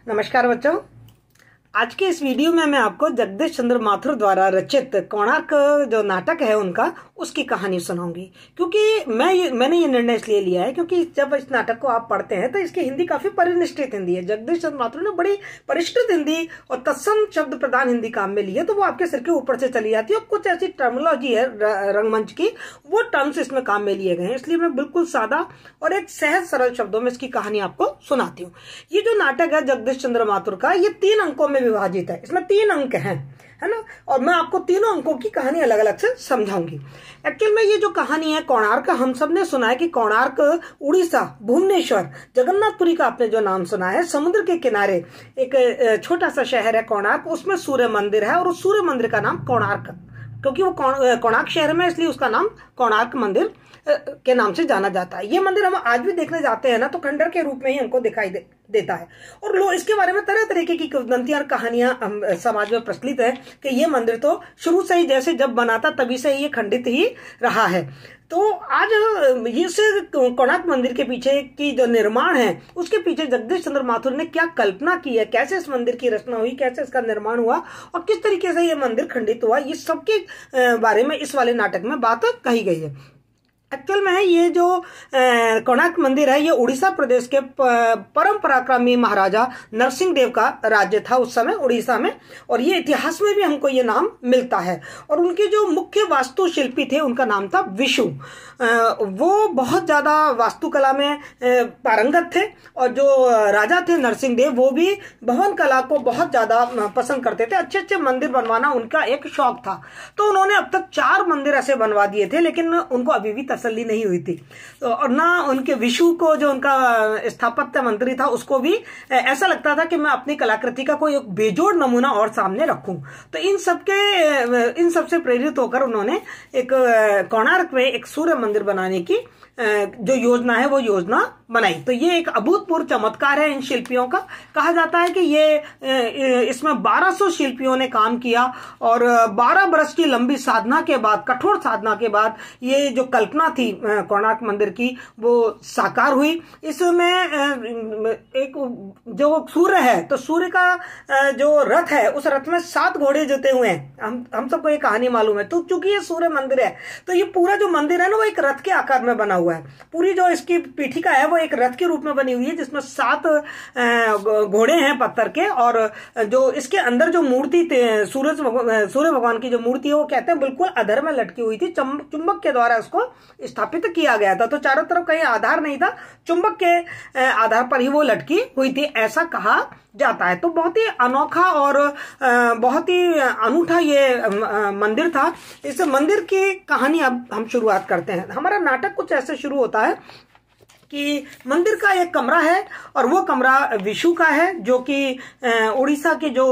नमस्कार बच्चों। आज के इस वीडियो में मैं आपको जगदीश चंद्र माथुर द्वारा रचित कोणार्क जो नाटक है उनका उसकी कहानी सुनाऊंगी। क्योंकि मैंने ये निर्णय इसलिए लिया है क्योंकि जब इस नाटक को आप पढ़ते हैं तो इसकी हिंदी काफी परिनिष्ठित हिंदी है। जगदीश चंद्र माथुर ने बड़ी परिष्कृत हिंदी और तत्सम शब्द प्रधान हिंदी काम में ली है, तो वो आपके सिर के ऊपर से चली जाती है। और कुछ ऐसी टर्मिनोलॉजी है रंगमंच की, वो टर्म्स इसमें काम में लिए गए हैं, इसलिए मैं बिल्कुल सादा और एक सहज सरल शब्दों में इसकी कहानी आपको सुनाती हूँ। ये जो नाटक है जगदीश चंद्र माथुर का, ये 3 अंकों में विभाजित है। इसमें 3 अंक हैं, है ना, और मैं आपको तीनों अंकों की कहानी अलग अलग से समझाऊंगी। एक्चुअल में ये जो कहानी है कोणार्क, हम सब ने सुना है कि कोणार्क उड़ीसा भुवनेश्वर जगन्नाथपुरी का आपने जो नाम सुना है, समुद्र के किनारे एक छोटा सा शहर है कोणार्क, उसमें सूर्य मंदिर है और उस सूर्य मंदिर का नाम कोणार्क, क्योंकि वो कोणार्क शहर में, इसलिए उसका नाम कोणार्क मंदिर के नाम से जाना जाता है। ये मंदिर हम आज भी देखने जाते हैं ना, तो खंडर के रूप में ही हमको दिखाई देता है। और लोग इसके बारे में तरह तरह की किंवदंतियां और कहानियां समाज में प्रचलित है कि ये मंदिर तो शुरू से ही, जैसे जब बना था तभी से ये खंडित ही रहा है। तो आज ये कोणार्क मंदिर के पीछे की जो निर्माण है, उसके पीछे जगदीश चंद्र माथुर ने क्या कल्पना की है, कैसे इस मंदिर की रचना हुई, कैसे इसका निर्माण हुआ और किस तरीके से ये मंदिर खंडित हुआ, ये सबके बारे में इस वाले नाटक में बात कही गई है। एक्चुअल में ये जो कोणार्क मंदिर है, ये उड़ीसा प्रदेश के परम पराक्रमी महाराजा नरसिंह देव का राज्य था उस समय उड़ीसा में, और ये इतिहास में भी हमको ये नाम मिलता है। और उनके जो मुख्य वास्तुशिल्पी थे उनका नाम था विशु। वो बहुत ज्यादा वास्तुकला में पारंगत थे, और जो राजा थे नरसिंह देव, वो भी भवन कला को बहुत ज्यादा पसंद करते थे। अच्छे अच्छे मंदिर बनवाना उनका एक शौक था। तो उन्होंने अब तक 4 मंदिर ऐसे बनवा दिए थे, लेकिन उनको अभी भी तसल्ली नहीं हुई थी। और ना उनके विशु को, जो उनका स्थापत्य मंत्री था, उसको भी ऐसा लगता था कि मैं अपनी कलाकृति का कोई एक बेजोड़ नमूना और सामने रखूं। तो इन सब से प्रेरित होकर उन्होंने एक कोणार्क में एक सूर्य मंदिर बनाने की जो योजना है वो योजना बनाई। तो ये एक अभूतपूर्व चमत्कार है इन शिल्पियों का। कहा जाता है कि ये इसमें 1200 शिल्पियों ने काम किया और 12 वर्ष की लंबी साधना के बाद, कठोर साधना के बाद, ये जो कल्पना थी कोणार्क मंदिर की वो साकार हुई। इसमें एक जो सूर्य है, तो सूर्य का जो रथ है, उस रथ में 7 घोड़े जुते हुए हैं। हम सबको ये कहानी मालूम है। तो चूंकि ये सूर्य मंदिर है, तो ये पूरा जो मंदिर है ना, वो एक रथ के आकार में बना हुआ है। पूरी जो इसकी पीठिका है वो एक रथ के रूप में बनी हुई है, जिसमें 7 घोड़े हैं पत्थर के। और जो इसके अंदर जो मूर्ति सूर्य भगवान की जो मूर्ति है, वो कहते हैं बिल्कुल अधर में लटकी हुई थी। चुंबक के द्वारा उसको स्थापित किया गया था। तो चारों तरफ कहीं आधार नहीं था, चुंबक के आधार पर ही वो लटकी हुई थी, ऐसा कहा जाता है। तो बहुत ही अनोखा और बहुत ही अनूठा ये मंदिर था। इस मंदिर की कहानी अब हम शुरुआत करते हैं। हमारा नाटक कुछ ऐसे शुरू होता है कि मंदिर का एक कमरा है, और वो कमरा विशु का है, जो कि उड़ीसा के जो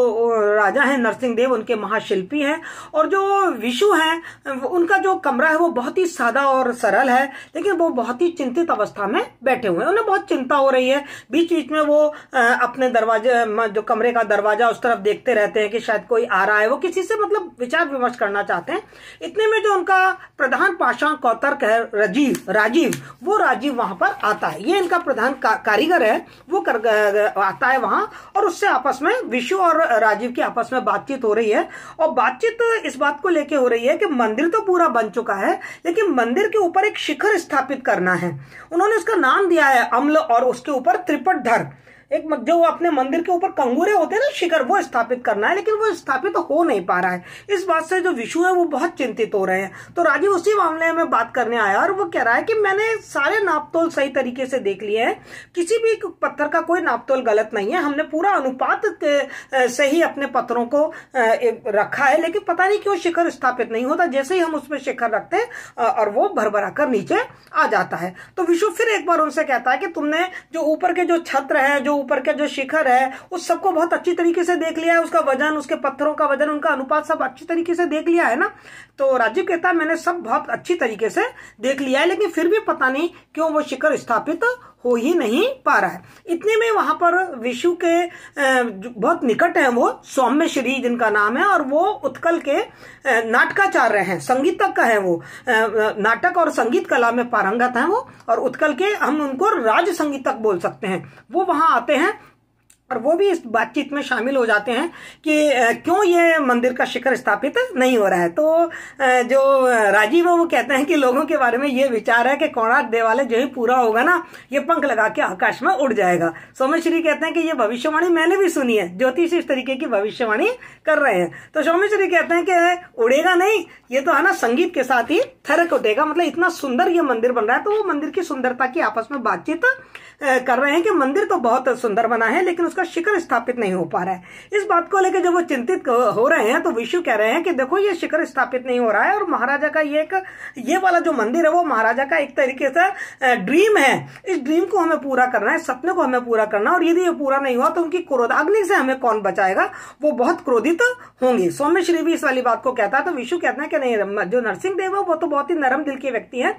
राजा हैं नरसिंह देव, उनके महाशिल्पी हैं। और जो विशु हैं, उनका जो कमरा है वो बहुत ही सादा और सरल है, लेकिन वो बहुत ही चिंतित अवस्था में बैठे हुए हैं। उन्हें बहुत चिंता हो रही है। बीच बीच में वो अपने दरवाजे, जो कमरे का दरवाजा, उस तरफ देखते रहते हैं कि शायद कोई आ रहा है। वो किसी से मतलब विचार विमर्श करना चाहते हैं। इतने में जो उनका प्रधान पाषाण कौतर्क है राजीव, वो राजीव वहां पर आता है। ये इनका प्रधान कारीगर है, वो आता है वहां, और उससे आपस में विशु और राजीव की आपस में बातचीत हो रही है। और बातचीत इस बात को लेके हो रही है कि मंदिर तो पूरा बन चुका है, लेकिन मंदिर के ऊपर एक शिखर स्थापित करना है। उन्होंने उसका नाम दिया है अम्ल, और उसके ऊपर त्रिपटधर, एक जो अपने मंदिर के ऊपर कंगूरे होते हैं ना, शिखर, वो स्थापित करना है, लेकिन वो स्थापित हो नहीं पा रहा है। इस बात से जो विशु है वो बहुत चिंतित हो रहे हैं। तो राजीव उसी मामले में बात करने आया, और वो कह रहा है कि मैंने सारे नापतोल सही तरीके से देख लिए हैं, किसी भी पत्थर का कोई नापतोल गलत नहीं है, हमने पूरा अनुपात से ही अपने पत्थरों को रखा है, लेकिन पता नहीं क्यों शिखर स्थापित नहीं होता। जैसे ही हम उसमें शिखर रखते हैं और वो भरभरा कर नीचे आ जाता है। तो विशु फिर एक बार उनसे कहता है कि तुमने जो ऊपर के जो छत्र है, जो ऊपर का जो शिखर है, उस सबको बहुत अच्छी तरीके से देख लिया है, उसका वजन, उसके पत्थरों का वजन, उनका अनुपात सब अच्छी तरीके से देख लिया है ना। तो राजीव कहता है मैंने सब बहुत अच्छी तरीके से देख लिया है, लेकिन फिर भी पता नहीं क्यों वो शिखर स्थापित हो ही नहीं पा रहा है। इतने में वहां पर विशु के बहुत निकट है वो सौम्य श्री, जिनका नाम है, और वो उत्कल के नाटकाचार्य हैं, संगीतज्ञ का है वो, नाटक और संगीत कला में पारंगत हैं वो, और उत्कल के हम उनको राज संगीतज्ञ बोल सकते हैं। वो वहां आते हैं और वो भी इस बातचीत में शामिल हो जाते हैं कि क्यों ये मंदिर का शिखर स्थापित नहीं हो रहा है। तो जो राजीव है वो कहते हैं कि लोगों के बारे में ये विचार है कि कोणार्क देवालय जो ही पूरा होगा ना, ये पंख लगा के आकाश में उड़ जाएगा। सौम्यश्री कहते हैं कि ये भविष्यवाणी मैंने भी सुनी है, ज्योतिषी इस तरीके की भविष्यवाणी कर रहे हैं। तो सौम्यश्री कहते हैं कि उड़ेगा नहीं, ये तो है ना संगीत के साथ ही थरक उठेगा। मतलब इतना सुंदर ये मंदिर बन रहा है। तो वो मंदिर की सुंदरता की आपस में बातचीत कर रहे हैं कि मंदिर तो बहुत सुंदर बना है लेकिन उसका शिखर स्थापित नहीं हो पा रहा है। इस बात को लेकर जब वो चिंतित हो रहे हैं तो विशु कह रहे हैं कि देखो ये शिखर स्थापित नहीं हो रहा है और महाराजा का ये वाला जो मंदिर है वो महाराजा का एक तरीके से ड्रीम है। इस ड्रीम को हमें पूरा करना है, सपने को हमें पूरा करना, और यदि ये पूरा नहीं हुआ तो उनकी क्रोधाग्नि से हमें कौन बचाएगा, वो बहुत क्रोधित होंगे। सौम्यश्री भी इस वाली बात को कहता है। तो विशु कहते हैं कि नहीं, जो नरसिंह देव है वो तो बहुत ही नरम दिल के व्यक्ति है,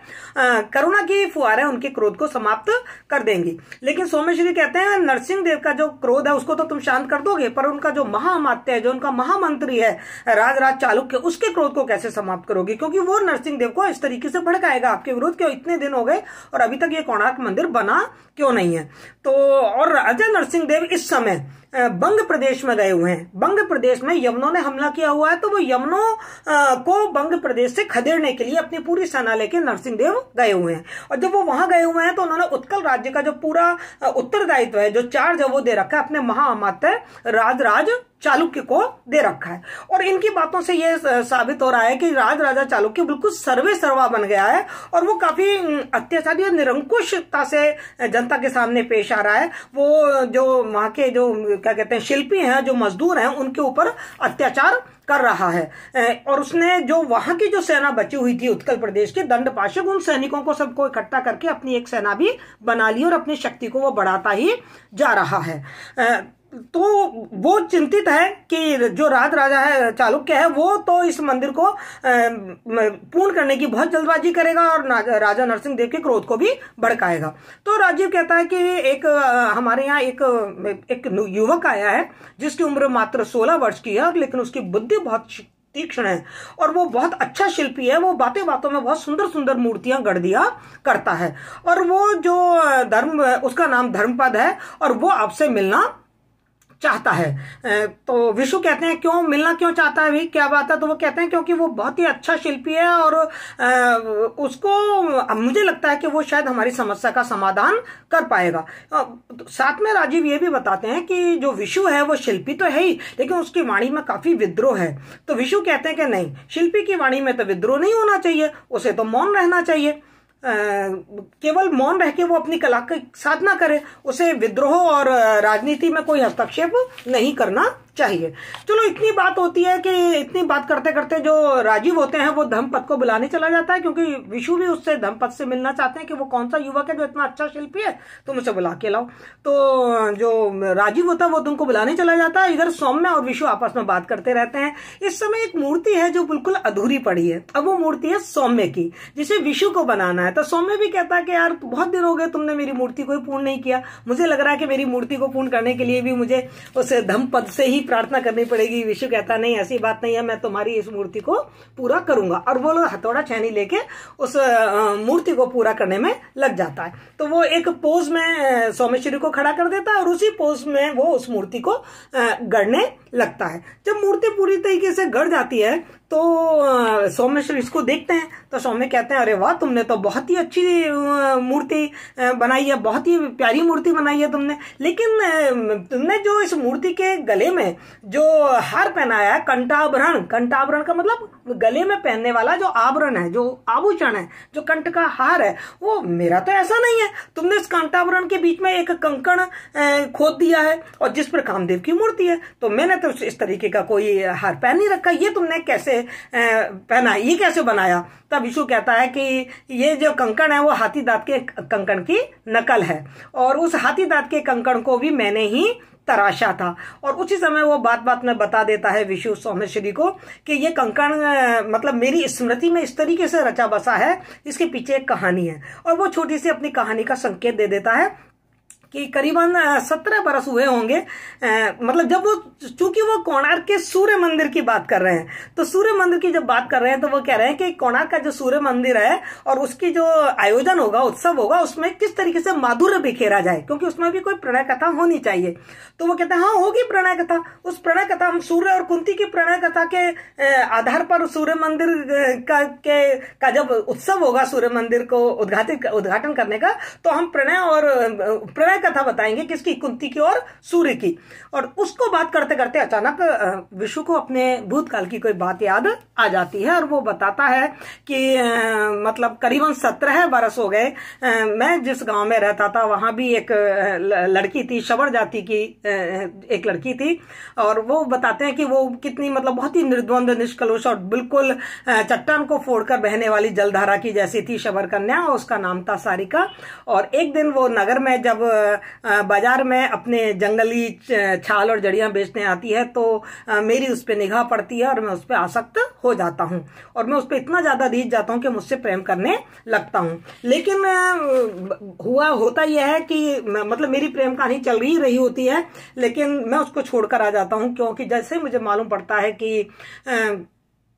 करुणा की फुहारें उनके क्रोध को समाप्त कर देंगी। लेकिन सौम्यश्री कहते हैं नरसिंह देव का जो क्रोध है उसको तो तुम शांत कर दोगे, पर उनका जो महामात्य है, जो उनका महामंत्री है राज चालुक्य, उसके क्रोध को कैसे समाप्त करोगे, क्योंकि वो नरसिंह देव को इस तरीके से भड़काएगा आपके विरुद्ध। क्यों इतने दिन हो गए और अभी तक ये कोणार्क मंदिर बना क्यों नहीं है। तो और राजा नरसिंह देव इस समय बंग प्रदेश में गए हुए हैं। बंग प्रदेश में यवनों ने हमला किया हुआ है, तो वो यवनों को बंग प्रदेश से खदेड़ने के लिए अपनी पूरी सेना लेके नरसिंह देव गए हुए हैं। और जब वो वहां गए हुए हैं तो उन्होंने उत्कल राज्य का जो पूरा उत्तरदायित्व है, जो चार्ज है, वो दे रखा है अपने महाअमात्य राज चालुक्य को दे रखा है। और इनकी बातों से ये साबित हो रहा है कि राजा चालुक्य बिल्कुल सर्वे सर्वा बन गया है और वो काफी अत्याचारी और निरंकुशता से जनता के सामने पेश आ रहा है। वो जो वहां के जो क्या कहते हैं शिल्पी हैं, जो मजदूर हैं, उनके ऊपर अत्याचार कर रहा है। और उसने जो वहां की जो सेना बची हुई थी उत्कल प्रदेश के दंड पाशक, उन सैनिकों को सबको इकट्ठा करके अपनी एक सेना भी बना ली और अपनी शक्ति को वो बढ़ाता ही जा रहा है। तो वो चिंतित है कि जो राजा है चालुक्य है, वो तो इस मंदिर को पूर्ण करने की बहुत जल्दबाजी करेगा और राजा नरसिंह देव के क्रोध को भी भड़काएगा। तो राजीव कहता है कि एक हमारे यहाँ एक युवक आया है जिसकी उम्र मात्र 16 वर्ष की है, लेकिन उसकी बुद्धि बहुत तीक्ष्ण है और वो बहुत अच्छा शिल्पी है। वो बातें बातों में बहुत सुंदर सुंदर मूर्तियां गढ़ दिया करता है और वो जो उसका नाम धर्मपद है और वो आपसे मिलना चाहता है। तो विशु कहते हैं क्यों मिलना क्यों चाहता है भाई, क्या बात है। तो वो कहते हैं क्योंकि वो बहुत ही अच्छा शिल्पी है और उसको मुझे लगता है कि वो शायद हमारी समस्या का समाधान कर पाएगा। साथ में राजीव ये भी बताते हैं कि जो विशु है वो शिल्पी तो है ही, लेकिन उसकी वाणी में काफी विद्रोह है। तो विशु कहते हैं कि नहीं, शिल्पी की वाणी में तो विद्रोह नहीं होना चाहिए, उसे तो मौन रहना चाहिए। केवल मौन रह के वो अपनी कला की साधना करे, उसे विद्रोह और राजनीति में कोई हस्तक्षेप नहीं करना चाहिए। चलो इतनी बात होती है कि इतनी बात करते करते जो राजीव होते हैं वो धर्मपद को बुलाने चला जाता है, क्योंकि विशु भी उससे धर्मपद से मिलना चाहते हैं कि वो कौन सा युवक है जो इतना अच्छा शिल्पी है, तुम उसे बुला के लाओ। तो जो राजीव होता है वो तुमको बुलाने चला जाता है। इधर सौम्य और विशु आपस में बात करते रहते हैं। इस समय एक मूर्ति है जो बिल्कुल अधूरी पड़ी है। अब वो मूर्ति है सौम्य की, जिसे विशु को बनाना है। तो सौम्य भी कहता है कि यार बहुत दिन हो गए तुमने मेरी मूर्ति को पूर्ण नहीं किया, मुझे लग रहा है कि मेरी मूर्ति को पूर्ण करने के लिए भी मुझे उस धर्मपद से ही प्रार्थना करनी पड़ेगी। विशु कहता नहीं, ऐसी बात नहीं है, मैं तुम्हारी इस मूर्ति को पूरा करूंगा। और वो लोग हथौड़ा छेनी लेके उस मूर्ति को पूरा करने में लग जाता है। तो वो एक पोज में सौम्यश्री को खड़ा कर देता है और उसी पोज में वो उस मूर्ति को गढ़ने लगता है। जब मूर्ति पूरी तरीके से गढ़ जाती है तो सौम्यश्री इसको देखते हैं। तो सौम्य कहते हैं अरे वाह, तुमने तो बहुत ही अच्छी मूर्ति बनाई है, बहुत ही प्यारी मूर्ति बनाई है तुमने। लेकिन तुमने जो इस मूर्ति के गले में जो हार पहनाया है, कंठाभरण, कंठाभरण का मतलब गले में पहनने वाला जो आभरण है, जो आभूषण है, जो कंठ का हार है, वो मेरा तो ऐसा नहीं है। तुमने इस कंठाभरण के बीच में एक कंकण खोद दिया है और जिस पर कामदेव की मूर्ति है। तो मैंने तो इस तरीके का कोई हार पहन नहीं रखा, ये तुमने कैसे पहना, ये कैसे बनाया। तब विशु कहता है कि ये जो कंकण है वो हाथी दांत के कंकण की नकल है और उस हाथी दांत के कंकण को भी मैंने ही तराशा था। और उसी समय वो बात बात में बता देता है विशु सौम्यश्री को कि ये कंकण मतलब मेरी स्मृति में इस तरीके से रचा बसा है, इसके पीछे एक कहानी है। और वो छोटी सी अपनी कहानी का संकेत दे देता है कि करीबन 17 बरस हुए होंगे, मतलब जब वो, चूंकि वो कोणार्क के सूर्य मंदिर की बात कर रहे हैं, तो सूर्य मंदिर की जब बात कर रहे हैं तो वो कह रहे हैं कि कोणार्क का जो सूर्य मंदिर है और उसकी जो आयोजन होगा, उत्सव होगा, उसमें किस तरीके से माधुर्य बिखेरा जाए, क्योंकि उसमें भी कोई प्रणय कथा होनी चाहिए। तो वो कहते हैं हाँ होगी प्रणय कथा। उस प्रणय कथा हम सूर्य और कुंती की प्रणय कथा के आधार पर सूर्य मंदिर का जब उत्सव होगा, सूर्य मंदिर को उद्घाटन करने का, तो हम प्रणय कथा बताएंगे, किसकी, कुंती की और सूर्य की। और उसको बात करते करते अचानक विशु को अपने भूतकाल की कोई बात याद आ जाती है और वो बताता है कि मतलब करीबन 17 बरस हो गए, मैं जिस गांव में रहता था वहां भी एक लड़की थी, शबर जाति की एक लड़की थी, और वो बताते हैं कि वो कितनी, मतलब बहुत ही निर्द्वंद, निष्कलुष और बिल्कुल चट्टान को फोड़कर बहने वाली जलधारा की जैसी थी शबर कन्या, और उसका नाम था सारिका। और एक दिन वो नगर में जब बाजार में अपने जंगली छाल और जड़ियां बेचने आती है तो मेरी उस पर निगाह पड़ती है और मैं उस पर आसक्त हो जाता हूं और मैं उस पर इतना ज्यादा रीझ जाता हूं कि मुझसे प्रेम करने लगता हूं। लेकिन होता यह है कि मतलब मेरी प्रेम कहानी चल रही होती है, लेकिन मैं उसको छोड़कर आ जाता हूं, क्योंकि जैसे मुझे मालूम पड़ता है कि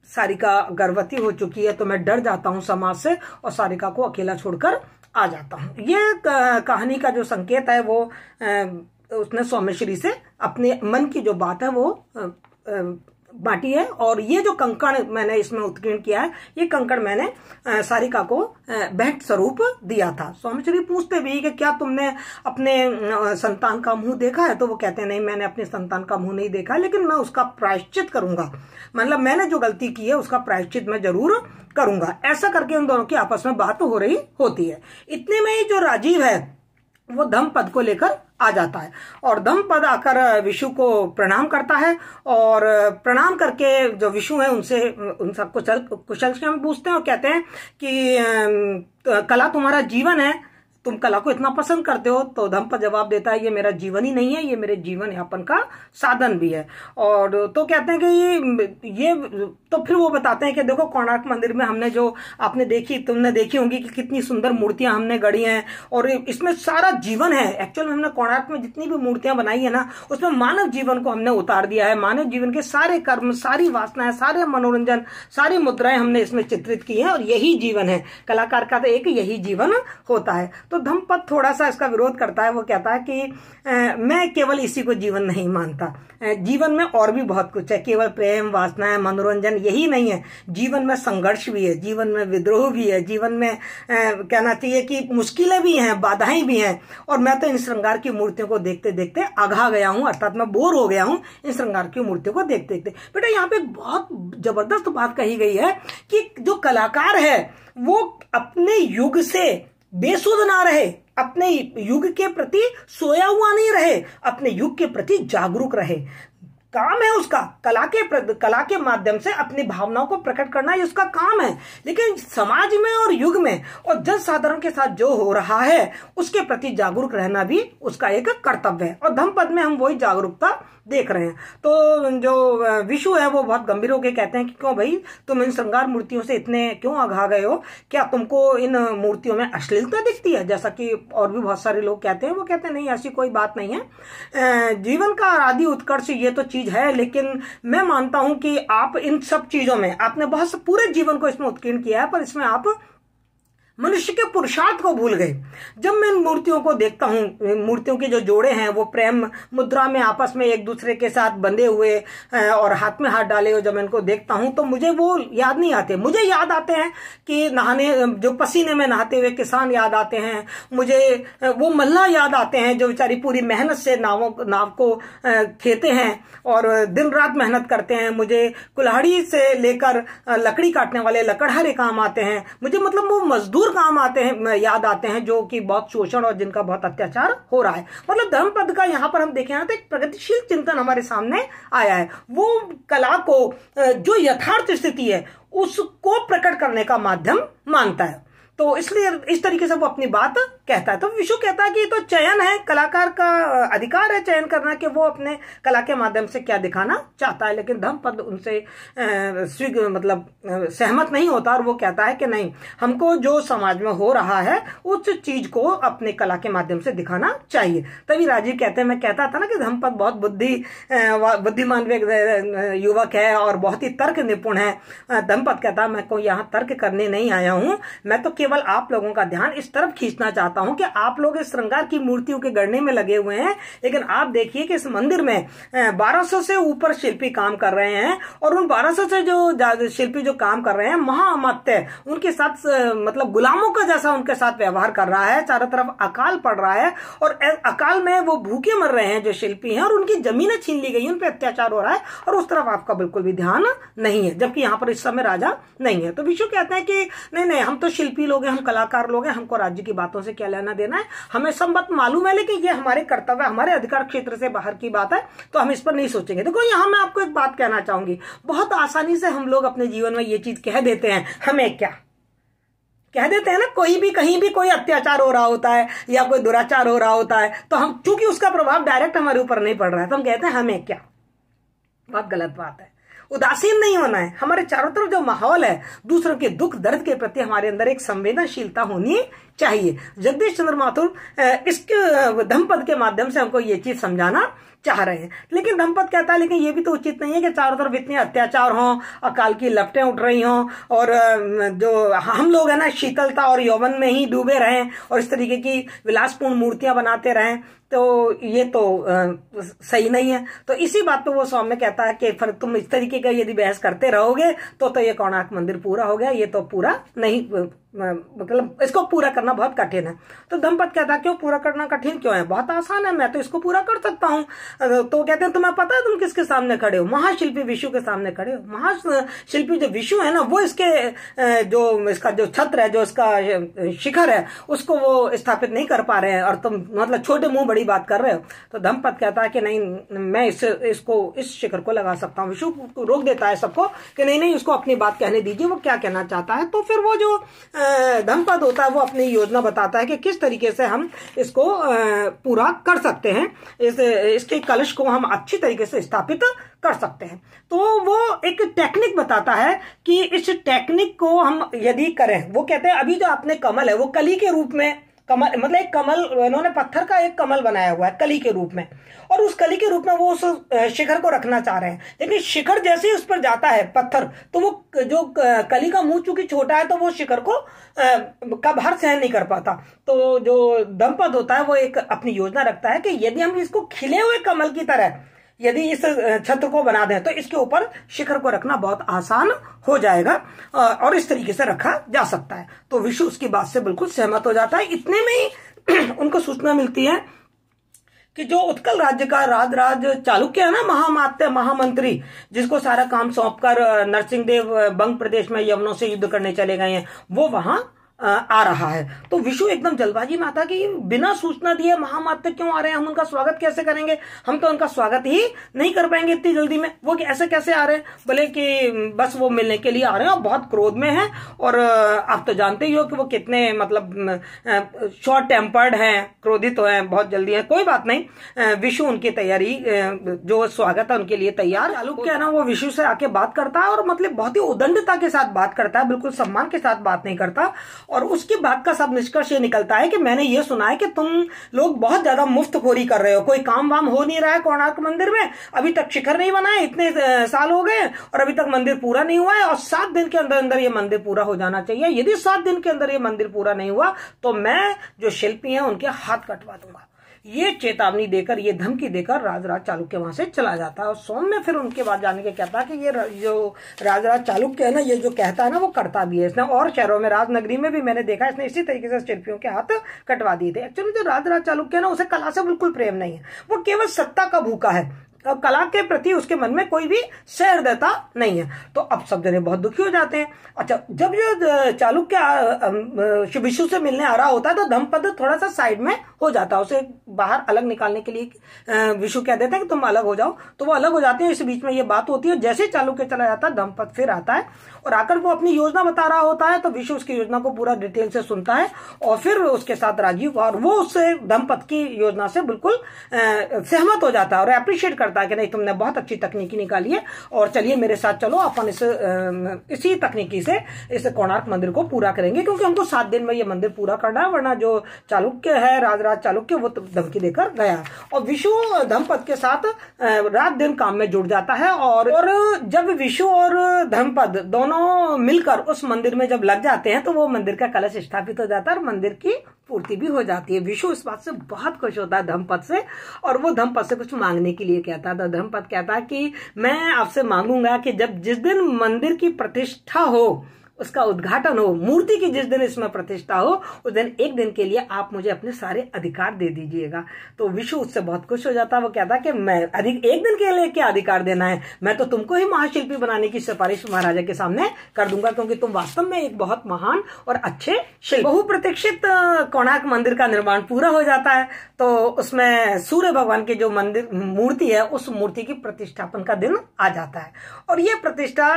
सारिका गर्भवती हो चुकी है तो मैं डर जाता हूं समाज से और सारिका को अकेला छोड़कर आ जाता हूं। ये कहानी का जो संकेत है वो उसने सौम्यश्री से अपने मन की जो बात है वो बांटी है। और ये जो कंकण मैंने इसमें उत्कीर्ण किया है, ये कंकण मैंने सारिका को भेंट स्वरूप दिया था। सौम्यश्री पूछते भी कि क्या तुमने अपने संतान का मुंह देखा है, तो वो कहते हैं नहीं, मैंने अपने संतान का मुंह नहीं देखा, लेकिन मैं उसका प्रायश्चित करूंगा, मतलब मैंने जो गलती की है उसका प्रायश्चित मैं जरूर करूंगा। ऐसा करके उन दोनों की आपस में बात हो रही होती है। इतने में ही जो राजीव है वो धम्मपद को लेकर आ जाता है और धम्मपद आकर विशु को प्रणाम करता है और प्रणाम करके जो विशु है उनसे उन सबको कुशल क्षेम पूछते हैं और कहते हैं कि कला तुम्हारा जीवन है, तुम कला को इतना पसंद करते हो। तो धम्मपद जवाब देता है ये मेरा जीवन ही नहीं है, ये मेरे जीवन यापन का साधन भी है। और तो कहते हैं कि ये तो फिर वो बताते हैं कि देखो कोणार्क मंदिर में हमने जो तुमने देखी होंगी कि कितनी सुंदर मूर्तियां हमने गढ़ी हैं और इसमें सारा जीवन है। एक्चुअल में हमने कोणार्क में जितनी भी मूर्तियां बनाई है ना, उसमें मानव जीवन को हमने उतार दिया है। मानव जीवन के सारे कर्म, सारी वासनाएं, सारे मनोरंजन, सारी मुद्राएं हमने इसमें चित्रित की हैं और यही जीवन है। कलाकार का तो एक यही जीवन होता है। तो धम्मपद थोड़ा सा इसका विरोध करता है। वो कहता है कि मैं केवल इसी को जीवन नहीं मानता, जीवन में और भी बहुत कुछ है, केवल प्रेम, वासनाएं, मनोरंजन यही नहीं है। जीवन में संघर्ष भी है, जीवन में विद्रोह भी है, जीवन में कहना चाहिए कि मुश्किलें भी हैं, बाधाएं भी हैं। और मैं तो इन श्रृंगार की मूर्तियों को देखते देखते आघा गया हूं, अर्थात मैं बोर हो गया हूं इन श्रृंगार की मूर्तियों को देखते देखते। बेटा यहाँ पे बहुत जबरदस्त बात कही गई है कि जो कलाकार है वो अपने युग से बेसुध ना रहे, अपने युग के प्रति सोया हुआ नहीं रहे, अपने युग के प्रति जागरूक रहे। काम है उसका, कला के माध्यम से अपनी भावनाओं को प्रकट करना ये उसका काम है। लेकिन समाज में और युग में और जन साधारण के साथ जो हो रहा है उसके प्रति जागरूक रहना भी उसका एक कर्तव्य है। और धम्मपद में हम वही जागरूकता देख रहे हैं। तो जो विशु है वो बहुत गंभीर होकर कहते हैं कि क्यों भाई तुम इन श्रृंगार मूर्तियों से इतने क्यों आघा गए हो, क्या तुमको इन मूर्तियों में अश्लीलता दिखती है, जैसा कि और भी बहुत सारे लोग कहते हैं। वो कहते हैं नहीं, ऐसी कोई बात नहीं है, जीवन का आदि उत्कर्ष ये तो चीज है, लेकिन मैं मानता हूं कि आप इन सब चीजों में आपने बहुत पूरे जीवन को इसमें उत्कीर्ण किया है, पर इसमें आप मनुष्य के पुरुषार्थ को भूल गए। जब मैं इन मूर्तियों को देखता हूं, मूर्तियों के जो जोड़े हैं वो प्रेम मुद्रा में आपस में एक दूसरे के साथ बंधे हुए और हाथ में हाथ डाले हुए जब मैं इनको देखता हूं तो मुझे वो याद नहीं आते। मुझे याद आते हैं कि जो पसीने में नहाते हुए किसान याद आते हैं, मुझे वो मल्लाह याद आते हैं जो बेचारी पूरी मेहनत से नाव को खेते हैं और दिन रात मेहनत करते हैं। मुझे कुल्हाड़ी से लेकर लकड़ी काटने वाले लकड़हारे काम आते हैं। मुझे मतलब वो मजदूर काम आते हैं, याद आते हैं जो कि बहुत शोषण और जिनका बहुत अत्याचार हो रहा है। मतलब धम्मपद का यहाँ पर हम देखें ना तो एक प्रगतिशील चिंतन हमारे सामने आया है। वो कला को जो यथार्थ स्थिति है उसको प्रकट करने का माध्यम मानता है। तो इसलिए इस तरीके से वो अपनी बात कहता है। तो विशु कहता है कि तो चयन है, कलाकार का अधिकार है चयन करना कि वो अपने कला के माध्यम से क्या दिखाना चाहता है। लेकिन धम्मपद उनसे मतलब सहमत नहीं होता और वो कहता है कि नहीं, हमको जो समाज में हो रहा है उस चीज को अपने कला के माध्यम से दिखाना चाहिए। तभी राजीव कहते हैं, मैं कहता था ना कि धम्मपद बहुत बुद्धिमान युवक है और बहुत ही तर्क निपुण है। धम्मपद कहता है, मैं कोई यहाँ तर्क करने नहीं आया हूं, मैं तो केवल आप लोगों का ध्यान इस तरफ खींचना चाहता हूं कि आप लोग इस श्रृंगार की मूर्तियों के गढ़ने में लगे हुए हैं, लेकिन आप देखिए कि इस मंदिर में 1200 से ऊपर शिल्पी काम कर रहे हैं और उन 1200 से जो शिल्पी जो काम कर रहे हैं, महाअमात्य उनके साथ मतलब गुलामों का जैसा उनके साथ व्यवहार कर रहा है। चारों तरफ अकाल पड़ रहा है और अकाल में वो भूखे मर रहे हैं जो शिल्पी हैं, और उनकी जमीनें छीन ली गई, उन पर अत्याचार हो रहा है और उस तरफ आपका बिल्कुल भी ध्यान नहीं है, जबकि यहाँ पर इस समय राजा नहीं है। तो विशु कहते हैं कि नहीं, हम तो शिल्पी लोग हैं, हम कलाकार लोग हैं, हमको राज्य की बातों से क्या लेना देना है, हमें सब बात मालूम है, लेकिन ये हमारे कर्तव्य, हमारे अधिकार क्षेत्र से बाहर की बात है, तो हम इस पर नहीं सोचेंगे। देखो यहाँ मैं आपको एक बात कहना चाहूंगी, बहुत आसानी से हम लोग अपने जीवन में ये चीज कह देते हैं, हमें क्या कह देते हैं ना, कोई भी कहीं भी कोई अत्याचार हो रहा होता है या कोई दुराचार हो रहा होता है, तो हम चूंकि उसका प्रभाव डायरेक्ट हमारे ऊपर नहीं पड़ रहा है तो हम कहते हैं हमें क्या। बहुत गलत बात है। उदासीन नहीं होना है। हमारे चारों तरफ जो माहौल है, दूसरों के दुख दर्द के प्रति हमारे अंदर एक संवेदनशीलता होनी चाहिए। जगदीश चंद्र माथुर इसके धम्मपद के माध्यम से हमको ये चीज समझाना चाह रहे हैं। लेकिन धम्मपद कहता है, लेकिन ये भी तो उचित नहीं है कि चारों तरफ इतने अत्याचार हों, अकाल की लपटें उठ रही हों और जो हम लोग है ना शीतलता और यौवन में ही डूबे रहें और इस तरीके की विलासपूर्ण मूर्तियां बनाते रहें, तो ये तो सही नहीं है। तो इसी बात पे वो सौम्य कहता है कि फिर तुम इस तरीके का यदि बहस करते रहोगे तो ये कोणार्क मंदिर पूरा हो गया, ये तो पूरा नहीं, मतलब इसको पूरा करना बहुत कठिन है। तो धम्मपद कहता है, क्यों पूरा करना कठिन क्यों है, बहुत आसान है, मैं तो इसको पूरा कर सकता हूँ। तो कहते हैं, तुम्हें पता है तुम किसके सामने खड़े हो, महाशिल्पी विशु के सामने खड़े हो। महाशिल्पी जो विशु है ना, वो इसके जो इसका जो छत्र है, जो इसका शिखर है, उसको वो स्थापित नहीं कर पा रहे हैं और तुम मतलब छोटे मुंह बड़ी बात कर रहे हो। तो धम्मपद कहता है कि नहीं, मैं इस शिखर को लगा सकता हूँ। विशु रोक देता है सबको कि नहीं, उसको अपनी बात कहने दीजिए, वो क्या कहना चाहता है। तो फिर वो जो धम्मपद होता है वो अपनी योजना बताता है कि किस तरीके से हम इसको पूरा कर सकते हैं, इसके कलश को हम अच्छी तरीके से स्थापित कर सकते हैं। तो वो एक टेक्निक बताता है कि इस टेक्निक को हम यदि करें, वो कहते हैं अभी जो आपने कमल है वो कली के रूप में, कमल मतलब एक कमल, इन्होंने पत्थर का एक कमल बनाया हुआ है कली के रूप में, और उस कली के रूप में वो उस शिखर को रखना चाह रहे हैं। लेकिन शिखर जैसे ही उस पर जाता है पत्थर, तो वो जो कली का मुंह चूंकि छोटा है तो वो शिखर को का भार सहन नहीं कर पाता। तो जो धम्मपद होता है वो एक अपनी योजना रखता है कि यदि हम इसको खिले हुए कमल की तरह यदि इस छत्र को बना दें तो इसके ऊपर शिखर को रखना बहुत आसान हो जाएगा और इस तरीके से रखा जा सकता है। तो विशु उसकी बात से बिल्कुल सहमत हो जाता है। इतने में ही उनको सूचना मिलती है कि जो उत्कल राज्य का राज चालुक्य है ना, महामात्य महामंत्री, जिसको सारा काम सौंपकर नरसिंहदेव बंग प्रदेश में यवनों से युद्ध करने चले गए हैं, वो वहां आ रहा है। तो विशु एकदम जल्दबाजी में आता कि बिना सूचना दिए महामात्य क्यों आ रहे हैं, हम उनका स्वागत कैसे करेंगे, हम तो उनका स्वागत ही नहीं कर पाएंगे इतनी जल्दी में, वो ऐसे कैसे आ रहे हैं, बोले कि बस वो मिलने के लिए आ रहे हैं और बहुत क्रोध में हैं, और आप तो जानते ही हो कि वो कितने मतलब शॉर्ट टेम्पर्ड हैं, क्रोधित तो हैं, बहुत जल्दी है। कोई बात नहीं, विशु उनकी तैयारी जो स्वागत है उनके लिए तैयार। चालुक्य है ना, वो विशु से आके बात करता है और मतलब बहुत ही उदंडता के साथ बात करता है, बिल्कुल सम्मान के साथ बात नहीं करता। और उसके बाद का सब निष्कर्ष ये निकलता है कि मैंने ये सुना है कि तुम लोग बहुत ज्यादा मुफ्तखोरी कर रहे हो, कोई काम वाम हो नहीं रहा है कोणार्क मंदिर में, अभी तक शिखर नहीं बना है, इतने साल हो गए और अभी तक मंदिर पूरा नहीं हुआ है, और 7 दिन के अंदर अंदर ये मंदिर पूरा हो जाना चाहिए। यदि 7 दिन के अंदर ये मंदिर पूरा नहीं हुआ तो मैं जो शिल्पी हैं उनके हाथ कटवा दूंगा। ये चेतावनी देकर, ये धमकी देकर राजराज चालुक्य वहां से चला जाता है। और सौम्य फिर उनके बाद जाने के कहता है कि ये जो राजराज चालुक्य है ना, ये जो कहता है ना वो करता भी है। इसने और शहरों में, राजनगरी में भी मैंने देखा, इसने इसी तरीके से शिल्पियों के हाथ कटवा दिए थे। एक्चुअली जो राजराज चालुक्य है ना, उसे कला से बिल्कुल प्रेम नहीं है, वो केवल सत्ता का भूखा है, कला के प्रति उसके मन में कोई भी सहृदयता नहीं है। तो अब सब जने बहुत दुखी हो जाते हैं। अच्छा, जब ये चालुक्य विशु से मिलने आ रहा होता है तो धम्मपद थोड़ा सा साइड में हो जाता है, उसे बाहर अलग निकालने के लिए विशु कह देते हैं कि तुम अलग हो जाओ, तो वो अलग हो जाते हैं। इस बीच में ये बात होती है, जैसे चालुक्य चला जाता है धम्मपद फिर आता है और आकर वो अपनी योजना बता रहा होता है। तो विशु उसकी योजना को पूरा डिटेल से सुनता है और फिर उसके साथ राजीव, और वो उससे धम्मपद की योजना से बिल्कुल सहमत हो जाता है और अप्रिशिएट करता है कि नहीं, तुमने बहुत अच्छी तकनीकी निकाली है और चलिए मेरे साथ चलो, अपन इसी तकनीकी से इस कोणार्क मंदिर को पूरा करेंगे, क्योंकि हमको 7 दिन में ये मंदिर पूरा करना है, वरना जो चालुक्य है राजराज चालुक्य वो धमकी देकर गया। और विशु धम्मपद के साथ रात दिन काम में जुट जाता है। और जब विशु और धम्मपद दोनों मिलकर उस मंदिर में जब लग जाते हैं तो वो मंदिर का कलश स्थापित हो जाता है और मंदिर की पूर्ति भी हो जाती है। विशु इस बात से बहुत खुश होता है धम्मपद से, और वो धम्मपद से कुछ मांगने के लिए कहता है। तो धम्मपद कहता है कि मैं आपसे मांगूंगा कि जिस दिन मंदिर की प्रतिष्ठा हो, उसका उद्घाटन हो, मूर्ति की जिस दिन इसमें प्रतिष्ठा हो, उस दिन एक दिन के लिए आप मुझे अपने सारे अधिकार दे दीजिएगा। तो विशु उससे बहुत खुश हो जाता है। वो कहता है कि मैं एक दिन के लिए क्या अधिकार देना है, मैं तो तुमको ही महाशिल्पी बनाने की सिफारिश महाराजा के सामने कर दूंगा, क्योंकि तुम वास्तव में एक बहुत महान और अच्छे शिल्पी। बहुप्रतीक्षित कोणार्क मंदिर का निर्माण पूरा हो जाता है। तो उसमें सूर्य भगवान की जो मंदिर मूर्ति है, उस मूर्ति की प्रतिष्ठापन का दिन आ जाता है और ये प्रतिष्ठा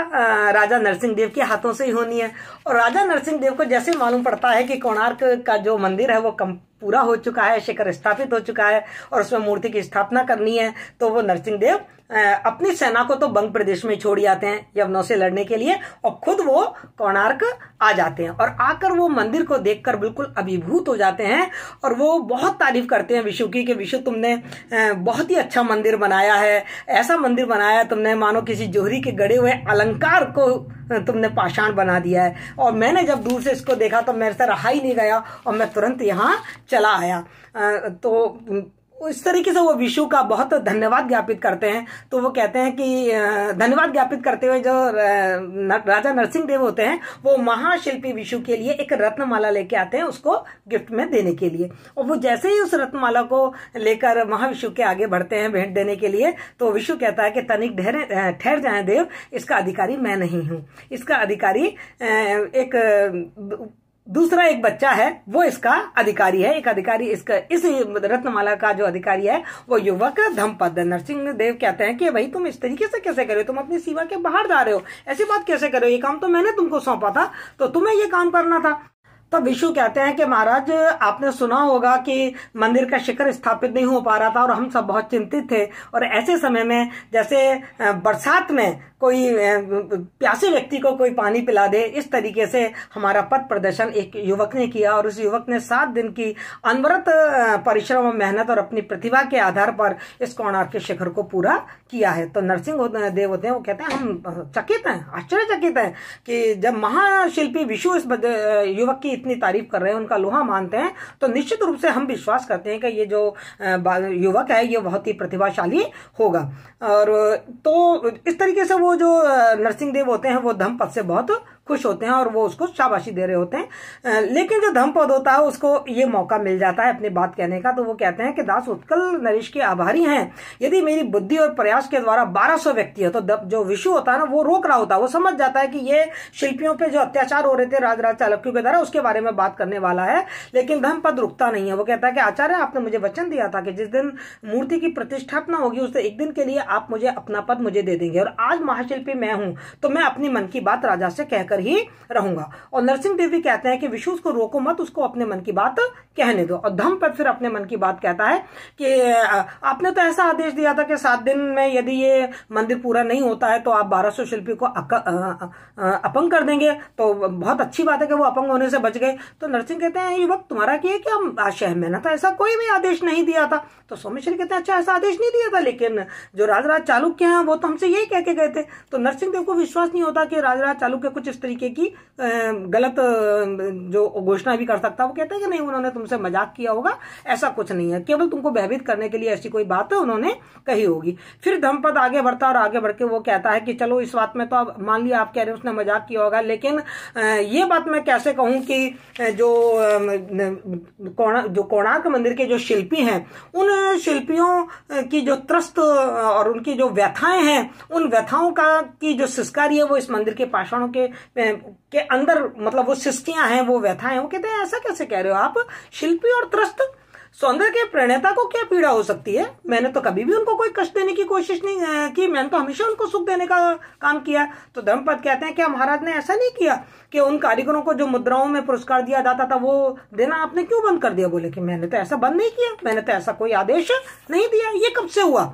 राजा नरसिंह देव के हाथों से ही होनी है। और राजा नरसिंह देव को जैसे मालूम पड़ता है कि कोणार्क का जो मंदिर है वो पूरा हो चुका है, शिखर स्थापित हो चुका है और उसमें मूर्ति की स्थापना करनी है, तो वो नरसिंह देव अपनी सेना को तो बंग प्रदेश में छोड़ आते हैं यवनों से लड़ने के लिए और खुद वो कोणार्क आ जाते हैं। और आकर वो मंदिर को देखकर बिल्कुल अभिभूत हो जाते हैं और वो बहुत तारीफ करते हैं विशु की कि विशु तुमने बहुत ही अच्छा मंदिर बनाया है, ऐसा मंदिर बनाया है तुमने मानो किसी जोहरी के गड़े हुए अलंकार को तुमने पाषाण बना दिया है। और मैंने जब दूर से इसको देखा तो मेरे से रहा ही नहीं गया और मैं तुरंत यहाँ चला आया। तो इस तरीके से वो विशु का बहुत धन्यवाद ज्ञापित करते हैं। तो वो कहते हैं कि धन्यवाद ज्ञापित करते हुए जो राजा नरसिंह देव होते हैं वो महाशिल्पी विशु के लिए एक रत्नमाला लेके आते हैं उसको गिफ्ट में देने के लिए। और वो जैसे ही उस रत्नमाला को लेकर महाविशु के आगे बढ़ते हैं भेंट देने के लिए, तो विशु कहता है कि तनिक ठहर जाएं देव, इसका अधिकारी मैं नहीं हूं, इसका अधिकारी दूसरा एक बच्चा है, वो इसका अधिकारी है। एक अधिकारी इसका इस रत्नमाला का जो अधिकारी है वो युवक धम्मपद। नरसिंह देव कहते हैं कि भाई तुम इस तरीके से कैसे कर रहे हो, तुम अपनी सीमा के बाहर जा रहे हो, ऐसी बात कैसे कर रहे हो, ये काम तो मैंने तुमको सौंपा था, तो तुम्हें ये काम करना था। तब विशु कहते हैं कि महाराज आपने सुना होगा कि मंदिर का शिखर स्थापित नहीं हो पा रहा था और हम सब बहुत चिंतित थे, और ऐसे समय में जैसे बरसात में कोई प्यासे व्यक्ति को कोई पानी पिला दे, इस तरीके से हमारा पथ प्रदर्शन एक युवक ने किया और उस युवक ने 7 दिन की अनवरत परिश्रम और मेहनत और अपनी प्रतिभा के आधार पर इस कोणार्क के शिखर को पूरा किया है। तो नरसिंह देव होते हैं, वो कहते हैं हम चकित हैं, आश्चर्यचकित हैं कि जब महाशिल्पी विशु इस युवक की इतनी तारीफ कर रहे हैं, उनका लोहा मानते हैं, तो निश्चित रूप से हम विश्वास करते हैं कि ये जो युवक है ये बहुत ही प्रतिभाशाली होगा। और तो इस तरीके से वो जो नरसिंह देव होते हैं वो धम्मपद से बहुत खुश होते हैं और वो उसको शाबाशी दे रहे होते हैं। लेकिन जो धम्मपद होता है उसको ये मौका मिल जाता है अपनी बात कहने का। तो वो कहते हैं कि दास उत्कल नरेश के आभारी हैं, यदि मेरी बुद्धि और प्रयास के द्वारा 1200 व्यक्ति है। तो जो विशु होता है ना वो रोक रहा होता है, वो समझ जाता है कि ये शिल्पियों पे जो अत्याचार हो रहे थे राजराज चालुक्य के द्वारा उसके बारे में बात करने वाला है, लेकिन धम्मपद रुकता नहीं है। वो कहता है कि आचार्य आपने मुझे वचन दिया था कि जिस दिन मूर्ति की प्रतिष्ठापना होगी उस एक दिन के लिए आप मुझे अपना पद मुझे दे देंगे, और आज महाशिल्पी मैं हूं तो मैं अपनी मन की बात राजा से कहकर ही रहूंगा। और नरसिंह देव भी कहते हैं कि विशु उसको रोको मत, उसको अपने मन की बात कहने दो। और धम्मपद फिर अपने मन की बात कहता है कि आपने तो ऐसा आदेश दिया था कि 7 दिन में यदि ये मंदिर पूरा नहीं होता है तो आप 1200 शिल्पी को अपंग कर देंगे, तो बहुत अच्छी बात है कि वो अपंग होने से बच गए। तो नरसिंह कहते हैं युवक तुम्हारा क्या आशय है, मैंने तो ऐसा कोई भी आदेश नहीं दिया था। तो सोमेश्वर कहते हैं अच्छा ऐसा आदेश नहीं दिया था, लेकिन जो राजराज चालुक्य हैं वो तो हमसे यही कह के गए थे। तो नरसिंह देव को विश्वास नहीं होता कि राजराज चालुक्य कुछ इस तरीके की गलत जो घोषणा भी कर सकता है। वो कहते हैं कि नहीं, उन्होंने तुमसे मजाक किया होगा, ऐसा कुछ नहीं है, केवल तुमको भयभीत करने के लिए ऐसी कोई बात उन्होंने कही होगी। फिर धर्मपद आगे बढ़ता और आगे बढ़ के वो कहता है कि चलो इस बात में तो अब मान लिया आप कह रहे हो उसने मजाक किया होगा, लेकिन ये बात मैं कैसे कहूं कि जो कोणार्क मंदिर के जो शिल्पी हैं, उन शिल्पियों की जो त्रस्त और उनकी जो व्यथाएं हैं, उन व्यथाओं का की जो सिस्कारी है वो इस मंदिर के पाषाणों के अंदर, मतलब वो सिस्कियां हैं, वो व्यथाएं। वो कहते हैं ऐसा कैसे कह रहे हो आप, शिल्पी और त्रस्त, सौंदर्य के प्रणेता को क्या पीड़ा हो सकती है? मैंने तो कभी भी उनको कोई कष्ट देने की कोशिश नहीं की, मैंने तो हमेशा उनको सुख देने का काम किया। तो धर्मपद कहते हैं क्या महाराज ने ऐसा नहीं किया कि उन कारीगरों को जो मुद्राओं में पुरस्कार दिया जाता था वो देना आपने क्यों बंद कर दिया? बोले कि मैंने तो ऐसा बंद नहीं किया, मैंने तो ऐसा कोई आदेश नहीं दिया, ये कब से हुआ?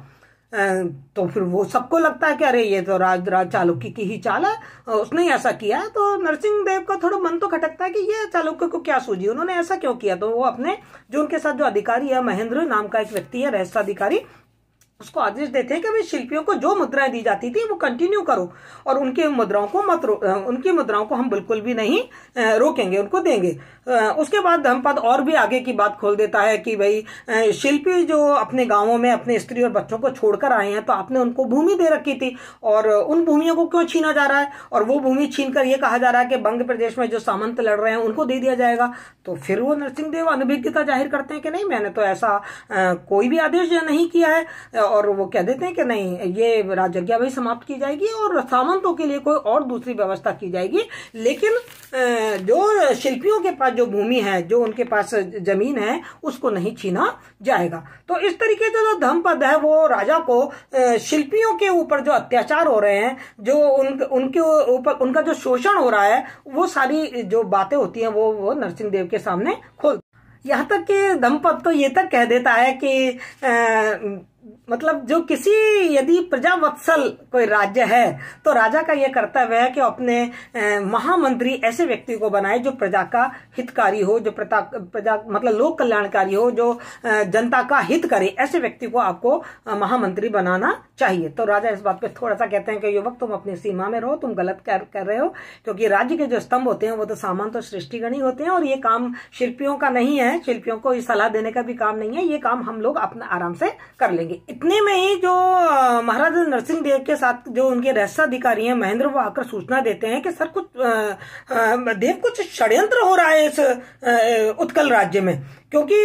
तो फिर वो सबको लगता है कि अरे ये तो राज चालुक्य की ही चाल है, उसने ही ऐसा किया है। तो नरसिंह देव का थोड़ा मन तो खटकता है कि ये चालुक्य को क्या सूझी, उन्होंने ऐसा क्यों किया? तो वो अपने जो उनके साथ जो अधिकारी है, महेंद्र नाम का एक व्यक्ति है, रहस्याधिकारी, उसको आदेश देते हैं कि भाई शिल्पियों को जो मुद्राएं दी जाती थी वो कंटिन्यू करो और उनकी मुद्राओं को मत उनकी मुद्राओं को हम बिल्कुल भी नहीं रोकेंगे, उनको देंगे। उसके बाद धर्मपद और भी आगे की बात खोल देता है कि भाई शिल्पी जो अपने गांवों में अपने स्त्री और बच्चों को छोड़कर आए हैं, तो आपने उनको भूमि दे रखी थी और उन भूमियों को क्यों छीना जा रहा है? और वो भूमि छीनकर ये कहा जा रहा है कि बंग प्रदेश में जो सामंत लड़ रहे हैं उनको दे दिया जाएगा। तो फिर वो नरसिंह देव अनभिज्ञता जाहिर करते हैं कि नहीं, मैंने तो ऐसा कोई भी आदेश नहीं किया है, और वो कह देते हैं कि नहीं, ये राजज्ञा भी समाप्त की जाएगी और सामंतों के लिए कोई और दूसरी व्यवस्था की जाएगी, लेकिन जो शिल्पियों के पास जो भूमि है, जो उनके पास जमीन है, उसको नहीं छीना जाएगा। तो इस तरीके से जो धर्मपद है वो राजा को शिल्पियों के ऊपर जो अत्याचार हो रहे हैं, जो उनके ऊपर उनका जो शोषण हो रहा है, वो सारी जो बातें होती हैं वो नरसिंह देव के सामने खोल, यहाँ तक कि धर्मपद तो ये तक कह देता है कि मतलब जो किसी यदि प्रजावत्सल कोई राज्य है तो राजा का यह कर्तव्य है कि अपने महामंत्री ऐसे व्यक्ति को बनाए जो प्रजा का हितकारी हो, जो प्रजा मतलब लोक कल्याणकारी हो, जो जनता का हित करे, ऐसे व्यक्ति को आपको महामंत्री बनाना चाहिए। तो राजा इस बात पे थोड़ा सा कहते हैं कि युवक तुम अपनी सीमा में रहो, तुम गलत कर रहे हो, क्योंकि राज्य के जो स्तंभ होते हैं वो तो सामंत और सृष्टिगण ही होते हैं और ये काम शिल्पियों का नहीं है, शिल्पियों को सलाह देने का भी काम नहीं है, ये काम हम लोग अपना आराम से कर लेंगे। इतने में ही जो महाराजा नरसिंह देव के साथ जो उनके रहस्याधिकारी हैं महेंद्र, वो आकर सूचना देते हैं कि सर कुछ षड्यंत्र हो रहा है इस उत्कल राज्य में, क्योंकि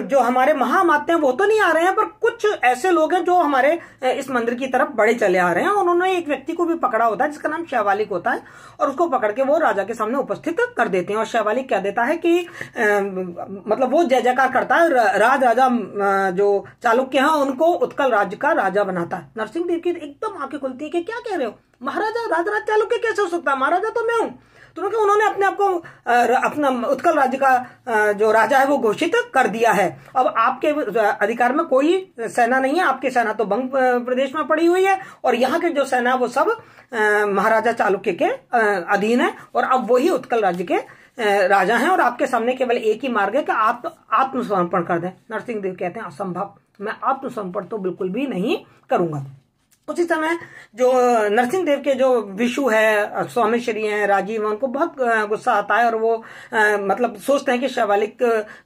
जो हमारे महामात्य हैं वो तो नहीं आ रहे हैं, पर कुछ ऐसे लोग हैं जो हमारे इस मंदिर की तरफ बढ़े चले आ रहे हैं। उन्होंने एक व्यक्ति को भी पकड़ा होता है जिसका नाम शैवालिक होता है, और उसको पकड़ के वो राजा के सामने उपस्थित कर देते हैं। और शैवालिक कह देता है कि मतलब वो जय जयकार करता है, राजा जो चालुक्य हैं उनको उत्कल राज्य का राजा बनाता है। नरसिंह देव की एकदम आंखें खुलती है कि क्या कह रहे हो महाराजा, राजराज चालुक्य कैसे हो सकता है? महाराजा तो मैं हूं। तो उन्होंने अपने आप को अपना उत्कल राज्य का जो राजा है वो घोषित कर दिया है। अब आपके अधिकार में कोई सेना नहीं है, आपकी सेना तो बंग प्रदेश में पड़ी हुई है और यहाँ के जो सेना वो सब महाराजा चालुक्य के अधीन है, और अब वही उत्कल राज्य के राजा हैं, और आपके सामने केवल एक ही मार्ग है कि आप आत्मसमर्पण कर दें। नरसिंह देव कहते हैं असंभव, मैं आत्मसमर्पण तो बिल्कुल भी नहीं करूंगा। उसी समय जो नरसिंह देव के जो विशु है, स्वामीश्वरी हैं, राजीव, उनको बहुत गुस्सा आता है और वो मतलब सोचते हैं कि शैवालिक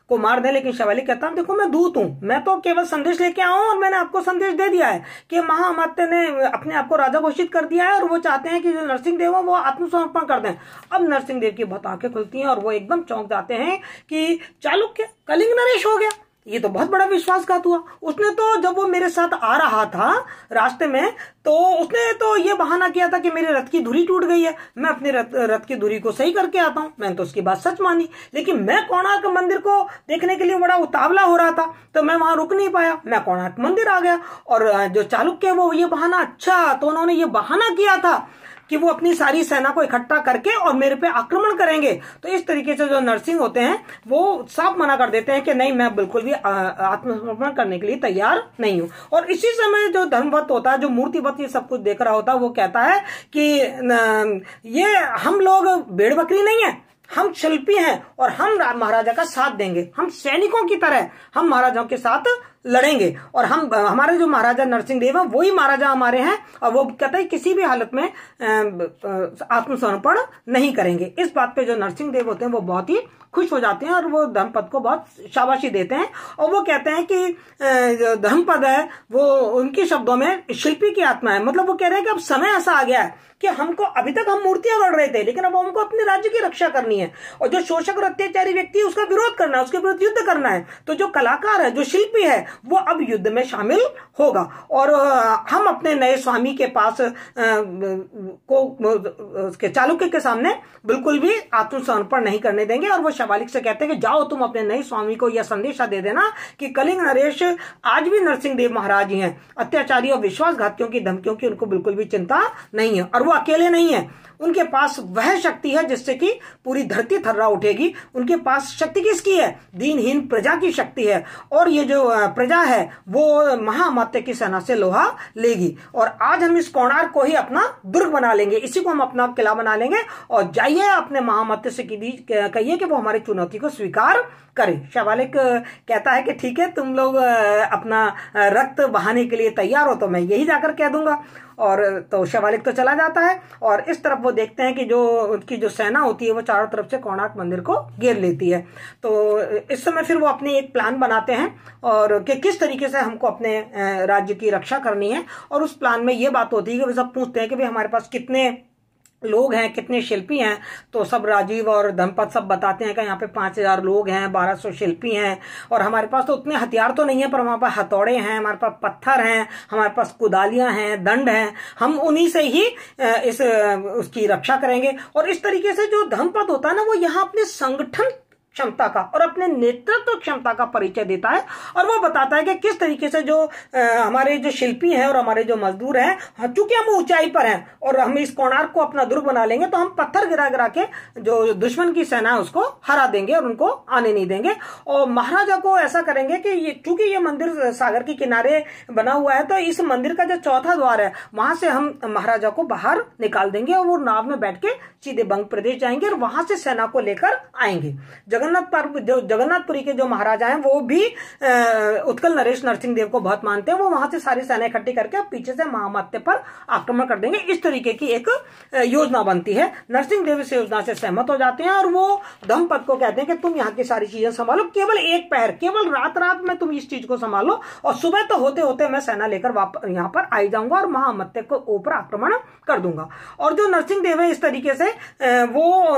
को मार दें, लेकिन शैवालिक कहता है देखो मैं दूत हूं, मैं तो केवल संदेश लेके आया हूं और मैंने आपको संदेश दे दिया है कि महामात्य ने अपने आप को राजा घोषित कर दिया है और वो चाहते हैं कि जो नरसिंह देव हो वो आत्मसमर्पण कर दें। अब नरसिंह देव की बहुत आंखें खुलती हैं और वो एकदम चौंक जाते हैं कि चालुक्य कलिंग नरेश हो गया, ये तो बहुत बड़ा विश्वासघात हुआ। उसने तो जब वो मेरे साथ आ रहा था रास्ते में तो उसने तो ये बहाना किया था कि मेरे रथ की धुरी टूट गई है, मैं अपने रथ की धुरी को सही करके आता हूं। मैंने तो उसकी बात सच मानी, लेकिन मैं कोणार्क मंदिर को देखने के लिए बड़ा उतावला हो रहा था तो मैं वहां रुक नहीं पाया, मैं कोणार्क मंदिर आ गया। और जो चालुक्य वो ये बहाना, अच्छा तो उन्होंने ये बहाना किया था कि वो अपनी सारी सेना को इकट्ठा करके और मेरे पे आक्रमण करेंगे। तो इस तरीके से जो नरसिंह होते हैं वो साफ मना कर देते हैं कि नहीं, मैं बिल्कुल भी आत्मसमर्पण करने के लिए तैयार नहीं हूं। और इसी समय जो धर्मवत होता है, जो मूर्तिवत ये सब कुछ देख रहा होता है, वो कहता है कि ये हम लोग भेड़ बकरी नहीं है, हम शिल्पी हैं और हम महाराजा का साथ देंगे, हम सैनिकों की तरह हम महाराजाओं के साथ लड़ेंगे और हम हमारे जो महाराजा नरसिंह देव हैं वही महाराजा हमारे हैं और वो कहते हैं किसी भी हालत में आत्मसमर्पण नहीं करेंगे। इस बात पे जो नरसिंह देव होते हैं वो बहुत ही खुश हो जाते हैं और वो धर्मपद को बहुत शाबाशी देते हैं और वो कहते हैं कि जो धर्मपद है वो उनके शब्दों में शिल्पी की आत्मा है। मतलब वो कह रहे हैं कि अब समय ऐसा आ गया है कि हमको, अभी तक हम मूर्तियां गढ़ रहे थे लेकिन अब हमको अपने राज्य की रक्षा करनी है और जो शोषक और अत्याचारी व्यक्ति है उसका विरोध करना है, उसके विरुद्ध युद्ध करना है। तो जो कलाकार है, जो शिल्पी है, वो अब युद्ध में शामिल होगा और हम अपने नए स्वामी के पास उसके चालुक्य के सामने बिल्कुल भी आत्मसमर्पण नहीं करने देंगे। और वो शवालिक से कहते हैं कि जाओ तुम अपने नए स्वामी को यह संदेशा दे देना कि कलिंग नरेश आज भी नरसिंह देव महाराज ही हैं, अत्याचारी और विश्वासघातियों की धमकियों की उनको बिल्कुल भी चिंता नहीं है और वो अकेले नहीं है। उनके पास वह शक्ति है जिससे कि पूरी धरती थर्रा उठेगी। उनके पास शक्ति किसकी है? दीनहीन प्रजा की शक्ति है और ये जो प्रजा है वो महाअमात्य की सेना से लोहा लेगी और आज हम इस कोणार्क को ही अपना दुर्ग बना लेंगे, इसी को हम अपना किला बना लेंगे और जाइए अपने महाअमात्य से कहिए कि वो हमारी चुनौती को स्वीकार करें। शवालिक कहता है कि ठीक है, तुम लोग अपना रक्त बहाने के लिए तैयार हो तो मैं यही जाकर कह दूंगा। और तो शवालिक तो चला जाता है और इस तरफ वो देखते हैं कि जो उनकी जो सेना होती है वो चारों तरफ से कोणार्क मंदिर को घेर लेती है। तो इस समय फिर वो अपने एक प्लान बनाते हैं और कि किस तरीके से हमको अपने राज्य की रक्षा करनी है। और उस प्लान में ये बात होती है कि वो सब पूछते हैं कि भाई हमारे पास कितने लोग हैं, कितने शिल्पी हैं। तो सब राजीव और धर्मपद सब बताते हैं कि यहाँ पे 5000 लोग हैं, 1200 शिल्पी हैं और हमारे पास तो उतने हथियार तो नहीं है पर हमारे पास हथौड़े हैं, हमारे पास पत्थर हैं, हमारे पास कुदालियां हैं, दंड हैं, हम उन्हीं से ही उसकी रक्षा करेंगे। और इस तरीके से जो धर्मपद होता है ना वो यहाँ अपने संगठन क्षमता का और अपने नेतृत्व क्षमता का परिचय देता है और वो बताता है कि किस तरीके से जो हमारे जो शिल्पी हैं और हमारे जो मजदूर हैं, चूंकि हम ऊंचाई पर हैं और हम इस कोणार्क को अपना दुर्ग बना लेंगे तो हम पत्थर गिरा गिरा के जो दुश्मन की सेना है उसको हरा देंगे और उनको आने नहीं देंगे। और महाराजा को ऐसा करेंगे कि ये चूंकि ये मंदिर सागर के किनारे बना हुआ है तो इस मंदिर का जो चौथा द्वार है वहां से हम महाराजा को बाहर निकाल देंगे और वो नाव में बैठ के सीधे बंग प्रदेश जाएंगे और वहां से सेना को लेकर आएंगे। जगन्नाथपुरी के जो महाराजा हैं वो भी उत्कल नरेश नरसिंह देव को बहुत मानते हैं। वो वहां से सारी सेना इकट्ठी करके पीछे से महाअमात्य पर आक्रमण कर देंगे। इस तरीके की एक योजना बनती है। नरसिंह देव इस योजना से सहमत हो जाते हैं और वो धर्मपद को कहते हैं कि तुम यहाँ की सारी चीजें संभालो, केवल एक पहर, केवल रात रात में तुम इस चीज को संभालो और सुबह तो होते होते मैं सेना लेकर वापस यहाँ पर आई जाऊंगा और महाअमात्य को ऊपर आक्रमण कर दूंगा। और जो नरसिंह देव है इस तरीके से वो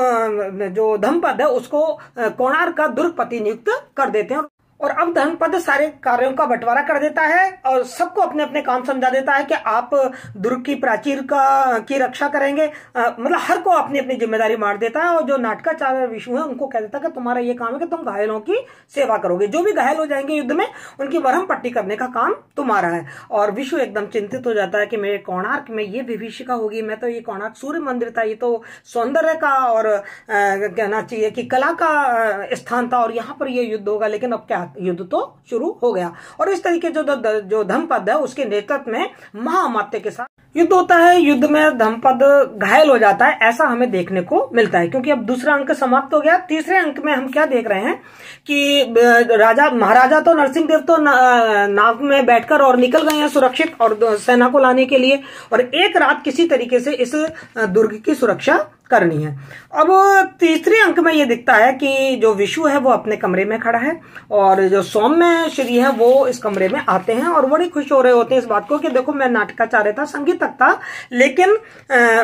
जो धर्मपद है उसको कोणार्क का दुर्गपति नियुक्त कर देते हैं। और अब धर्मपद सारे कार्यों का बंटवारा कर देता है और सबको अपने अपने काम समझा देता है कि आप दुर्ग की प्राचीर की रक्षा करेंगे। मतलब हर को अपनी अपनी जिम्मेदारी बांट देता है और जो नाटकाचार्य विष्णु है उनको कह देता है कि तुम्हारा ये काम है कि तुम घायलों की सेवा करोगे, जो भी घायल हो जाएंगे युद्ध में उनकी मरहम पट्टी करने का काम तुम्हारा है। और विष्णु एकदम चिंतित हो जाता है कि मेरे कोणार्क में ये विभीषिका होगी, मैं तो ये कोणार्क सूर्य मंदिर था, ये तो सौंदर्य का और कहना चाहिए कि कला का स्थान था और यहाँ पर ये युद्ध होगा, लेकिन अब क्या युद्ध तो शुरू हो गया। और इस तरीके जो धर्मपद है उसके नेतृत्व में महाअमात्य के साथ युद्ध होता है। युद्ध में धर्मपद घायल हो जाता है, ऐसा हमें देखने को मिलता है क्योंकि अब दूसरा अंक समाप्त हो गया। तीसरे अंक में हम क्या देख रहे हैं कि महाराजा तो नरसिंह देव तो नाव में बैठकर और निकल गए हैं सुरक्षित और सेना को लाने के लिए और एक रात किसी तरीके से इस दुर्ग की सुरक्षा करनी है। अब तीसरे अंक में यह दिखता है कि जो विष्णु है वो अपने कमरे में खड़ा है और जो सौम्य श्री है वो इस कमरे में आते हैं और बड़ी खुश हो रहे होते हैं इस बात को कि देखो मैं नाटकाचार्य था, संगीतक था, लेकिन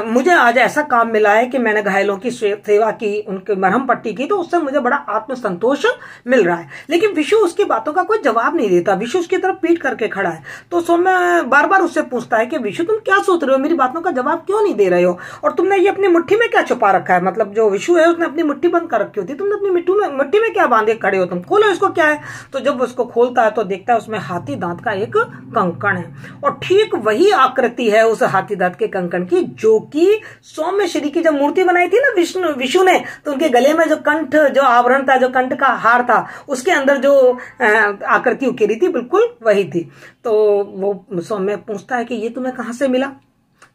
मुझे आज ऐसा काम मिला है कि मैंने घायलों की सेवा की, उनकी मरहम पट्टी की, तो उससे मुझे बड़ा आत्मसंतोष मिल रहा है। लेकिन विष्णु उसकी बातों का कोई जवाब नहीं देता, विष्णु उसकी तरफ पीठ करके खड़ा है। तो सौम्य बार बार उससे पूछता है कि विष्णु तुम क्या सोच रहे हो, मेरी बातों का जवाब क्यों नहीं दे रहे हो और तुमने ये अपनी मुट्ठी में क्या छुपा रखा है। मतलब जो विष्णु है उसने अपनी मुट्ठी बंद कर रखी होती, तुमने अपनी मिट्टी में क्या बांधे खड़े हो, तुम खोलो इसको क्या है। तो जब उसको खोलता है तो देखता है उसमें हाथी दांत का एक कंकण है और ठीक वही आकृति है उस हाथी दांत के कंकण की जो कि सौम्य श्री की जब मूर्ति बनाई थी ना विष्णु ने, तो उनके गले में जो कंठ जो आभरण था, जो कंठ का हार था, उसके अंदर जो आकृति उकेरी थी बिल्कुल वही थी। तो वो सौम्य पूछता है कि ये तुम्हें कहां से मिला।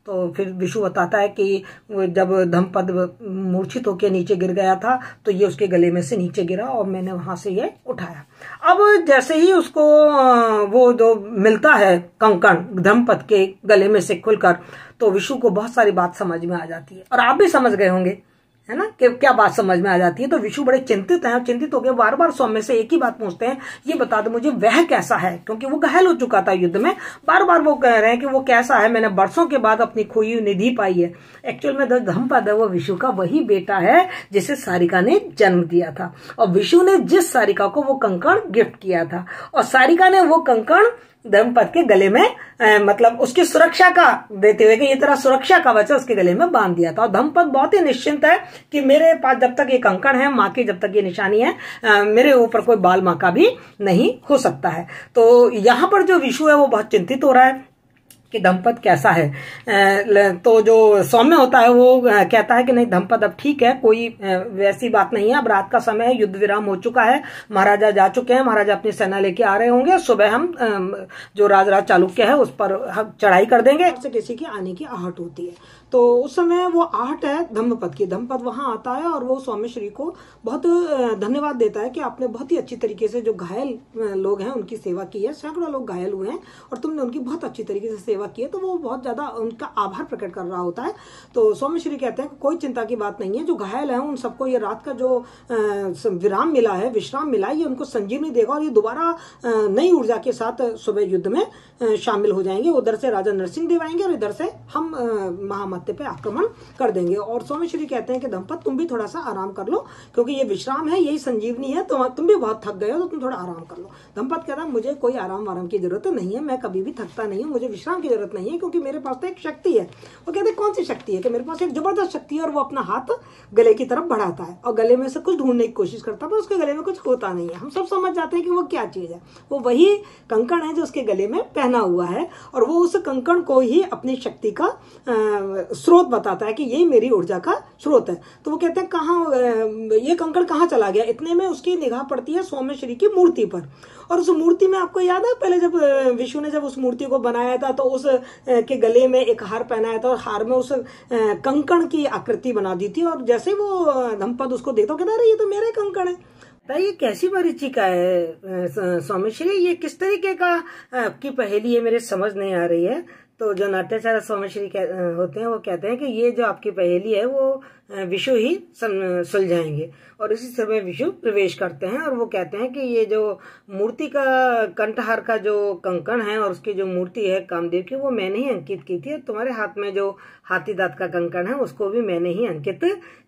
तो फिर विशु बताता है कि जब धम्मपद मूर्छित होकर नीचे गिर गया था तो ये उसके गले में से नीचे गिरा और मैंने वहां से ये उठाया। अब जैसे ही उसको वो जो मिलता है कंकण धम्मपद के गले में से खुलकर, तो विशु को बहुत सारी बात समझ में आ जाती है, और आप भी समझ गए होंगे, है ना, कि क्या बात समझ में आ जाती है। तो विशु बड़े चिंतित हैं, चिंतित होकर बार बार सौम्य से एक ही बात पूछते हैं, ये बता दो मुझे वह कैसा है, क्योंकि वो घायल हो चुका था युद्ध में। बार बार वो कह रहे हैं कि वो कैसा है, मैंने बरसों के बाद अपनी खोई हुई निधि पाई है। एक्चुअल में जो धम्मपद है वो विशु का वही बेटा है जिसे सारिका ने जन्म दिया था, और विशु ने जिस सारिका को वो कंकण गिफ्ट किया था, और सारिका ने वो कंकण धम्मपद के गले में मतलब उसकी सुरक्षा का देते हुए कि ये तरह सुरक्षा कवच उसके गले में बांध दिया था। और धम्मपद बहुत ही निश्चिंत है कि मेरे पास जब तक ये कंकण है, माँ की जब तक ये निशानी है, मेरे ऊपर कोई बाल माँ का भी नहीं हो सकता है। तो यहाँ पर जो विशु है वो बहुत चिंतित हो रहा है कि धम्मपद कैसा है। तो जो सौम्य होता है वो कहता है कि नहीं धम्मपद अब ठीक है, कोई वैसी बात नहीं है, अब रात का समय है, युद्ध विराम हो चुका है, महाराजा जा चुके हैं, महाराजा अपनी सेना लेके आ रहे होंगे, सुबह हम जो राजराज चालुक्य है उस पर हम चढ़ाई कर देंगे। से किसी की आने की आहट होती है, तो उस समय वो आहट है धम्मपद की। धम्मपद वहां आता है और वो सौम्य श्री को बहुत धन्यवाद देता है कि आपने बहुत ही अच्छी तरीके से जो घायल लोग हैं उनकी सेवा की है, सैकड़ों लोग घायल हुए हैं और तुमने उनकी बहुत अच्छी तरीके से सेवा की है। तो वो बहुत ज्यादा उनका आभार प्रकट कर रहा होता है। तो सौम्य श्री कहते हैं कोई चिंता की बात नहीं है, जो घायल है उन सबको ये रात का जो विराम मिला है, विश्राम मिला है, ये उनको संजीवनी देगा और ये दोबारा नई ऊर्जा के साथ सुबह युद्ध में शामिल हो जाएंगे। उधर से राजा नरसिंह देव आएंगे और इधर से हम महामत्ते पे आक्रमण कर देंगे। और सौम्य श्री कहते हैं कि धम्मपद तुम भी थोड़ा सा आराम कर लो, क्योंकि ये विश्राम है, यही संजीवनी है, तो तुम भी बहुत थक गए हो, तो तुम थोड़ा आराम कर लो। धम्मपद कहता है मुझे कोई आराम की जरूरत नहीं है, मैं कभी भी थकता नहीं हूँ, मुझे विश्राम की जरूरत नहीं है, क्योंकि मेरे पास तो एक शक्ति है। वो कहते हैं कौन सी शक्ति है? कि मेरे पास एक जबरदस्त शक्ति है, और वो अपना हाथ गले की तरफ बढ़ाता है और गले में से कुछ ढूंढने की कोशिश करता है, पर उसके गले में कुछ होता नहीं है। हम सब समझ जाते हैं कि वो क्या चीज है, वो वही कंकण है जो उसके गले में पहना हुआ है, और वो उस कंकण को ही अपनी शक्ति का स्रोत बताता है कि यही मेरी ऊर्जा का स्रोत है। तो वो कहते हैं कहाँ ये कंकण कहाँ चला गया? इतने में उसकी निगाह पड़ती है सौम्य श्री की मूर्ति पर, और उस मूर्ति में आपको याद है पहले जब विशु ने जब उस मूर्ति को बनाया था तो उस के गले में एक हार पहनाया था और हार में उस कंकण की आकृति बना दी थी, और जैसे वो धम्मपद उसको देखता कहता अरे ये तो मेरा कंकण है। ये कैसी मरीचिका है सौम्य श्री, ये किस तरीके का की पहेली है, मेरे समझ नहीं आ रही है। तो जो नाट्याचार्य सौम्य श्री होते हैं वो कहते हैं कि ये जो आपकी पहेली है वो विशु ही सुलझाएंगे, और इसी समय विशु प्रवेश करते हैं और वो कहते हैं कि ये जो मूर्ति का कंठहार का जो कंकण है और उसकी जो मूर्ति है कामदेव की, वो मैंने ही अंकित की थी, तुम्हारे हाथ में जो हाथी दांत का कंकण है उसको भी मैंने ही अंकित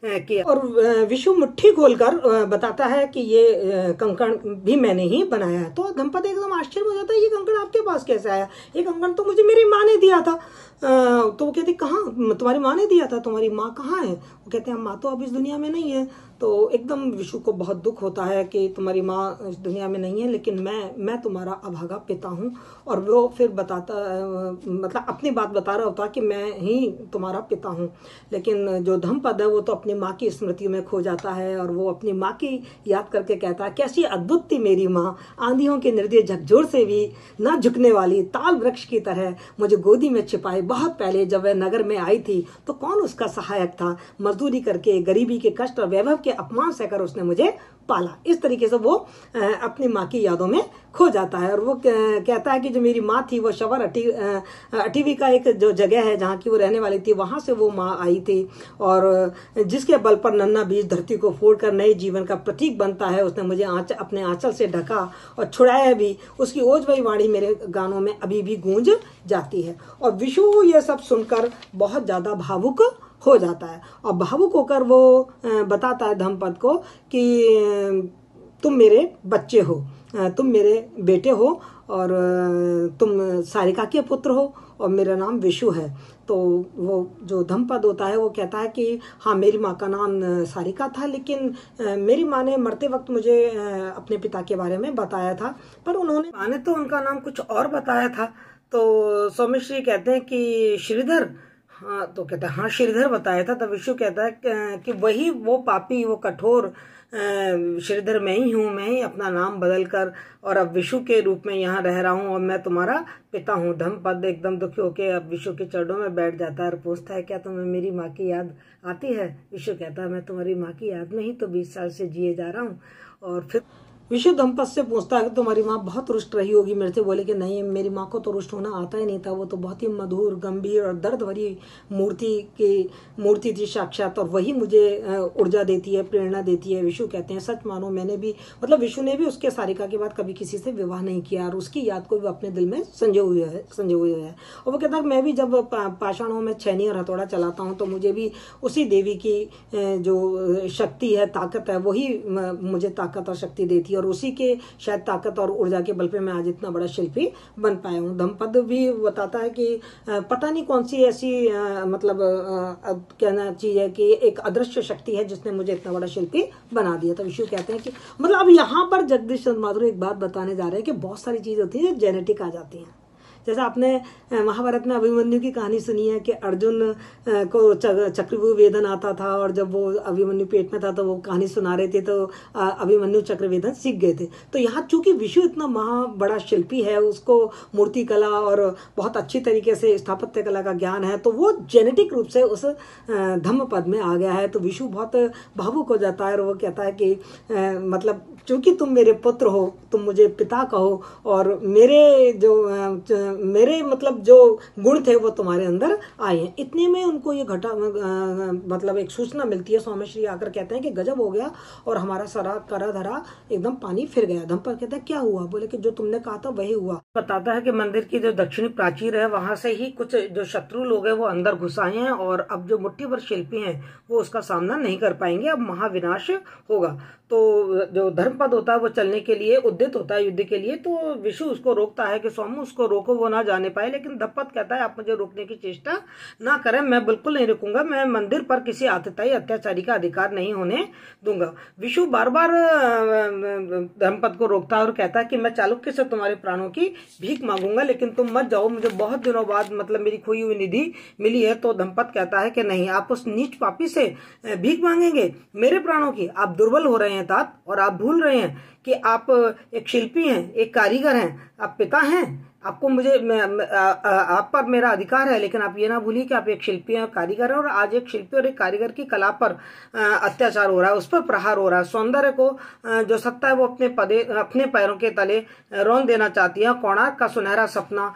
किया। और विशु मुट्ठी खोलकर बताता है कि ये कंकण भी मैंने ही बनाया है। तो धम्मपद एकदम आश्चर्य हो जाता है, ये कंकण आपके पास कैसे आया? ये कंकण तो मुझे मेरी माँ ने दिया था। तो वो कहते कहाँ, तुम्हारी माँ ने दिया था? तुम्हारी माँ कहाँ है? वो कहते हैं माँ तो अब इस दुनिया में नहीं है। तो एकदम विशु को बहुत दुख होता है कि तुम्हारी माँ इस दुनिया में नहीं है, लेकिन मैं तुम्हारा अभागा पिता हूँ। और वो फिर बताता मतलब अपनी बात बता रहा होता कि मैं ही तुम्हारा पिता हूँ। लेकिन जो धम्मपद है वो तो अपनी माँ की स्मृतियों में खो जाता है और वो अपनी माँ की याद करके कहता है कैसी अद्भुत थी मेरी माँ, आंधियों के निर्दय झकझोर से भी न झुकने वाली, ताल वृक्ष की तरह मुझे गोदी में छिपाए बहुत पहले जब वह नगर में आई थी तो कौन उसका सहायक था। मजदूरी करके गरीबी के कष्ट और वैभव के अपमान सहकर उसने मुझे पाला। इस तरीके से वो अपनी माँ की यादों में खो जाता है। और वो कहता है कि जो मेरी माँ थी वो शवर अटीवी का एक जो जगह है जहाँ की वो रहने वाली थी, वहां से वो माँ आई थी, और जिसके बल पर नन्हा बीज धरती को फोड़कर नए जीवन का प्रतीक बनता है। उसने मुझे अपने आंचल से ढका और छुड़ाया भी, उसकी ओजवई वाणी मेरे गानों में अभी भी गूंज जाती है। और विशु ये सब सुनकर बहुत ज्यादा भावुक हो जाता है, और भावुक होकर वो बताता है धम्मपद को कि तुम मेरे बच्चे हो, तुम मेरे बेटे हो, और तुम सारिका के पुत्र हो, और मेरा नाम विशु है। तो वो जो धम्मपद होता है वो कहता है कि हाँ मेरी माँ का नाम सारिका था, लेकिन मेरी माँ ने मरते वक्त मुझे अपने पिता के बारे में बताया था, पर माँ ने तो उनका नाम कुछ और बताया था। तो सौम्य श्री कहते हैं कि श्रीधर, हाँ, तो कहता है हाँ श्रीधर बताया था। तब विशु कहता है कि वही वो पापी, वो कठोर श्रीधर मैं ही हूँ, मैं ही अपना नाम बदल कर और अब विशु के रूप में यहाँ रह रहा हूँ और मैं तुम्हारा पिता हूँ। धम्मपद एकदम दुखी होकर अब विशु के चरणों में बैठ जाता है और पूछता है क्या तुम्हें मेरी माँ की याद आती है? विशु कहता है मैं तुम्हारी माँ की याद में ही तो 20 साल से जिए जा रहा हूँ। और फिर विशु धम्मपद से पूछता है कि तुम्हारी माँ बहुत रुष्ट रही होगी मेरे से। बोले कि नहीं, मेरी माँ को तो रुष्ट होना आता ही नहीं था, वो तो बहुत ही मधुर, गंभीर और दर्द भरी मूर्ति थी साक्षात, और वही मुझे ऊर्जा देती है, प्रेरणा देती है। विशु कहते हैं सच मानो मैंने भी, मतलब विशु ने भी उसके सारिका के बाद कभी किसी से विवाह नहीं किया और उसकी याद को भी अपने दिल में संजोए हुए है। और वो कहता है मैं भी जब पाषाणों में छैनी और हथौड़ा चलाता हूँ तो मुझे भी उसी देवी की जो शक्ति है, ताकत है, वही मुझे ताकत और शक्ति देती है और उसी के शायद ताकत और ऊर्जा के बल पे मैं आज इतना बड़ा शिल्पी बन पाया हूँ। धम्मपद भी बताता है कि पता नहीं कौन सी ऐसी मतलब कहना चाहिए कि एक अदृश्य शक्ति है जिसने मुझे इतना बड़ा शिल्पी बना दिया। तो विशु कहते हैं कि मतलब अब यहाँ पर जगदीश चंद्र माथुर एक बात बताने जा रहे हैं कि बहुत सारी चीजें होती है जो जेनेटिक आ जाती हैं। जैसा आपने महाभारत में अभिमन्यु की कहानी सुनी है कि अर्जुन को चक्रव्यूह वेदन आता था और जब वो अभिमन्यु पेट में था तो वो कहानी सुना रहे थे तो अभिमन्यु चक्रवेदन सीख गए थे। तो यहाँ चूंकि विशु इतना बड़ा शिल्पी है, उसको मूर्ति कला और बहुत अच्छी तरीके से स्थापत्य कला का ज्ञान है, तो वो जेनेटिक रूप से उस धम्मपद में आ गया है। तो विशु बहुत भावुक हो जाता है और वो कहता है कि मतलब चूंकि तुम मेरे पुत्र हो, तुम मुझे पिता कहो और मेरे मतलब जो गुण थे वो तुम्हारे अंदर आए हैं। इतने में उनको ये मतलब एक सूचना मिलती है। स्वामी श्री आकर कहते हैं कि गजब हो गया और हमारा सारा करा धरा एकदम पानी फिर गया। धम्मपद कहता है क्या हुआ? बोले कि जो तुमने कहा था वही हुआ। बताता है कि मंदिर की जो दक्षिणी प्राचीर है वहां से ही कुछ जो शत्रु लोग हैं वो अंदर घुस आए हैं और अब जो मुट्ठी भर शिल्पी हैं वो उसका सामना नहीं कर पाएंगे, अब महाविनाश होगा। तो जो धर्मपद होता है वो चलने के लिए उद्यत होता है युद्ध के लिए, तो विशु उसको रोकता है कि स्वामी उसको रोको, वो ना जाने पाए। लेकिन धम्मपद कहता है आप मुझे रोकने की चेष्टा ना करें, मैं बिल्कुल नहीं रुकूंगा, मैं मंदिर पर किसी आतताई अत्याचारी का अधिकार नहीं होने दूंगा। विशु बार बार धम्मपद को रोकता है और कहता है कि मैं चालुक्य से तुम्हारे प्राणों की भीख मांगूंगा लेकिन तुम मत जाओ, मुझे बहुत दिनों बाद मतलब मेरी खोई हुई निधि मिली है। तो धम्मपद कहता है कि नहीं, आप उस नीच पापी से भीख मांगेंगे मेरे प्राणों की? आप दुर्बल हो रहे हैं तात, और आप भूल रहे हैं कि आप एक शिल्पी हैं, एक कारीगर हैं, आप पिता हैं, आपको मुझे आप पर मेरा अधिकार है। लेकिन आप ये ना भूलिए कि आप एक शिल्पी और कारीगर हैं और आज एक शिल्पी और एक कारीगर की कला पर अत्याचार हो रहा है, उस पर प्रहार हो रहा है। सौंदर्य को जो सत्ता है वो अपने पैरों के तले रौंद देना चाहती है। कोणार्क का सुनहरा सपना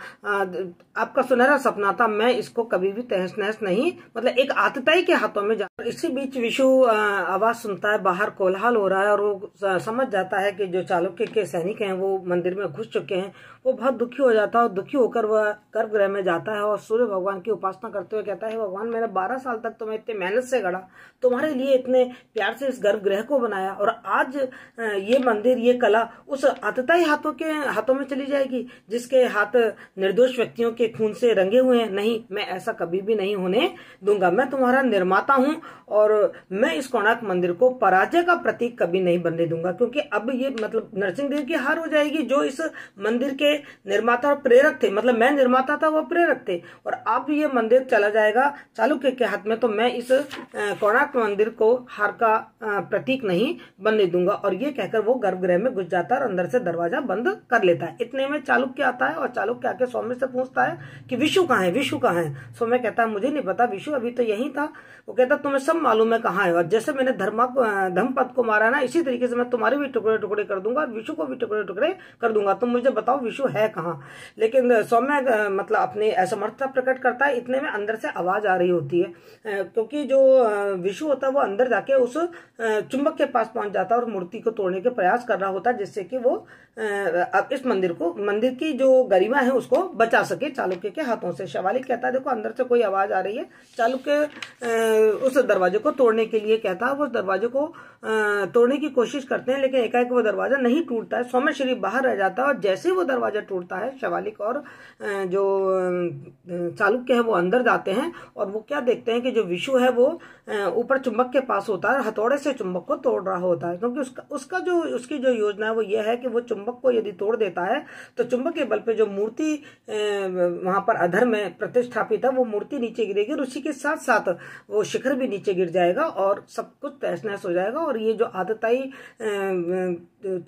आपका सुनहरा सपना था, मैं इसको कभी भी तहस नहस नहीं, मतलब एक आतताई के हाथों में जा। इसी बीच विशु आवाज सुनता है, बाहर कोलाहल हो रहा है और वो समझ जाता है कि जो चालुक्य के सैनिक हैं वो मंदिर में घुस चुके हैं। वो बहुत दुखी हो जाता है और दुखी होकर वह गर्भगृह में जाता है और सूर्य भगवान की उपासना करते हुए कहता है भगवान, मैंने 12 साल तक तुम्हें इतने मेहनत से गढ़ा, तुम्हारे लिए इतने प्यार से इस गर्भगृह को बनाया और आज ये मंदिर, ये कला उस आतताई हाथों में चली जाएगी जिसके हाथ निर्दोष व्यक्तियों के खून से रंगे हुए हैं। नहीं, मैं ऐसा कभी भी नहीं होने दूंगा। मैं तुम्हारा निर्माता हूं और मैं इस कोणार्क मंदिर को पराजय का प्रतीक कभी नहीं बनने दूंगा, क्योंकि अब ये मतलब नरसिंहदेव की हार हो जाएगी जो इस मंदिर के निर्माता और प्रेरक थे। मतलब मैं निर्माता था, वो प्रेरक थे, और अब ये मंदिर चला जाएगा चालुक्य के हाथ में, तो मैं इस कोणार्क मंदिर को हार का प्रतीक नहीं बनने दूंगा। और ये कहकर वो गर्भगृह में घुस जाता है और अंदर से दरवाजा बंद कर लेता है। इतने में चालुक्य आता है और चालुक्य आके सौम्य से पूछता है कि विशु कहाँ है, विशु कहाँ है? सौम्य कहता है मुझे नहीं पता, विशु अभी तो यही था। वो कहता तुम्हें सब मालूम है कहाँ है, और जैसे मैंने धम्मपद को मारा ना, इसी तरीके से मैं तुम्हारे भी टुकड़े टुकड़े कर दूंगा और विशु को भी टुकड़े टुकड़े कर दूंगा। तुम मुझे बताओ विशु है कहाँ? लेकिन सौम्य मतलब अपनी असमर्थता प्रकट करता है। इतने में अंदर से आवाज आ रही होती है, क्योंकि जो विशु होता है वो अंदर जाके उस चुंबक के पास पहुंच जाता है और मूर्ति को तोड़ने के प्रयास कर रहा होता है, जिससे कि वो अब इस मंदिर की जो गरिमा है उसको बचा सके चालुक्य के हाथों से। शिवालिक कहता है देखो अंदर से कोई आवाज आ रही है। चालुक्य उस दरवाजे को तोड़ने के लिए कहता है, वो दरवाजे को तोड़ने की कोशिश करते हैं, लेकिन एकाएक वो दरवाजा नहीं टूटता है। सौम्य शरीर बाहर रह जाता है और जैसे वो दरवाजा टूटता है, शिवालिक और जो चालुक्य है वो अंदर जाते हैं और वो क्या देखते हैं कि जो विशु है वो ऊपर चुंबक के पास होता है, हथौड़े से चुंबक को तोड़ रहा होता है, क्योंकि उसकी जो योजना है वो ये है कि वो चुंबक चुंबक को यदि तोड़ देता है तो चुंबक के बल पे जो मूर्ति वहां पर अधर में प्रतिष्ठापित है वो मूर्ति नीचे गिरेगी और उसी के साथ साथ वो शिखर भी नीचे गिर जाएगा और सब कुछ तहस नहस हो जाएगा। और ये जो आतताई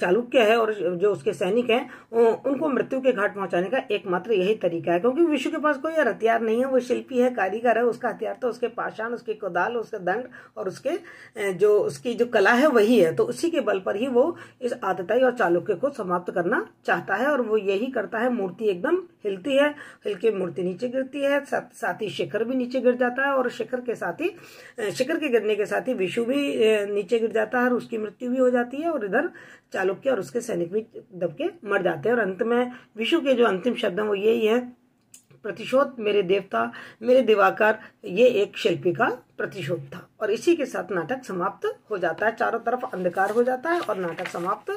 चालुक्य है और जो उसके सैनिक हैं उनको मृत्यु के घाट पहुंचाने का एकमात्र यही तरीका है, क्योंकि विष्णु के पास कोई हथियार नहीं है। वो शिल्पी है, कारीगर है, उसका हथियार तो उसके पाषाण, उसके कोदाल, उसके दंड और उसके जो उसकी जो कला है वही है। तो उसी के बल पर ही वो इस आतताई और चालुक्य को समाप्त करना चाहता है और वो यही करता है। मूर्ति एकदम हिलती है, हिल के मूर्ति नीचे गिरती है, साथ ही शिखर भी नीचे गिर जाता है और शिखर के गिरने के साथ ही विष्णु भी नीचे गिर जाता है और उसकी मृत्यु भी हो जाती है और इधर चालुक्य और उसके सैनिक भी दब के मर जाते हैं। और अंत में विष्णु के जो अंतिम शब्द हैं वो यही है, प्रतिशोध मेरे देवता, मेरे दिवाकर। ये एक शिल्पी का प्रतिशोध था और इसी के साथ नाटक समाप्त हो जाता है। चारों तरफ अंधकार हो जाता है और नाटक समाप्त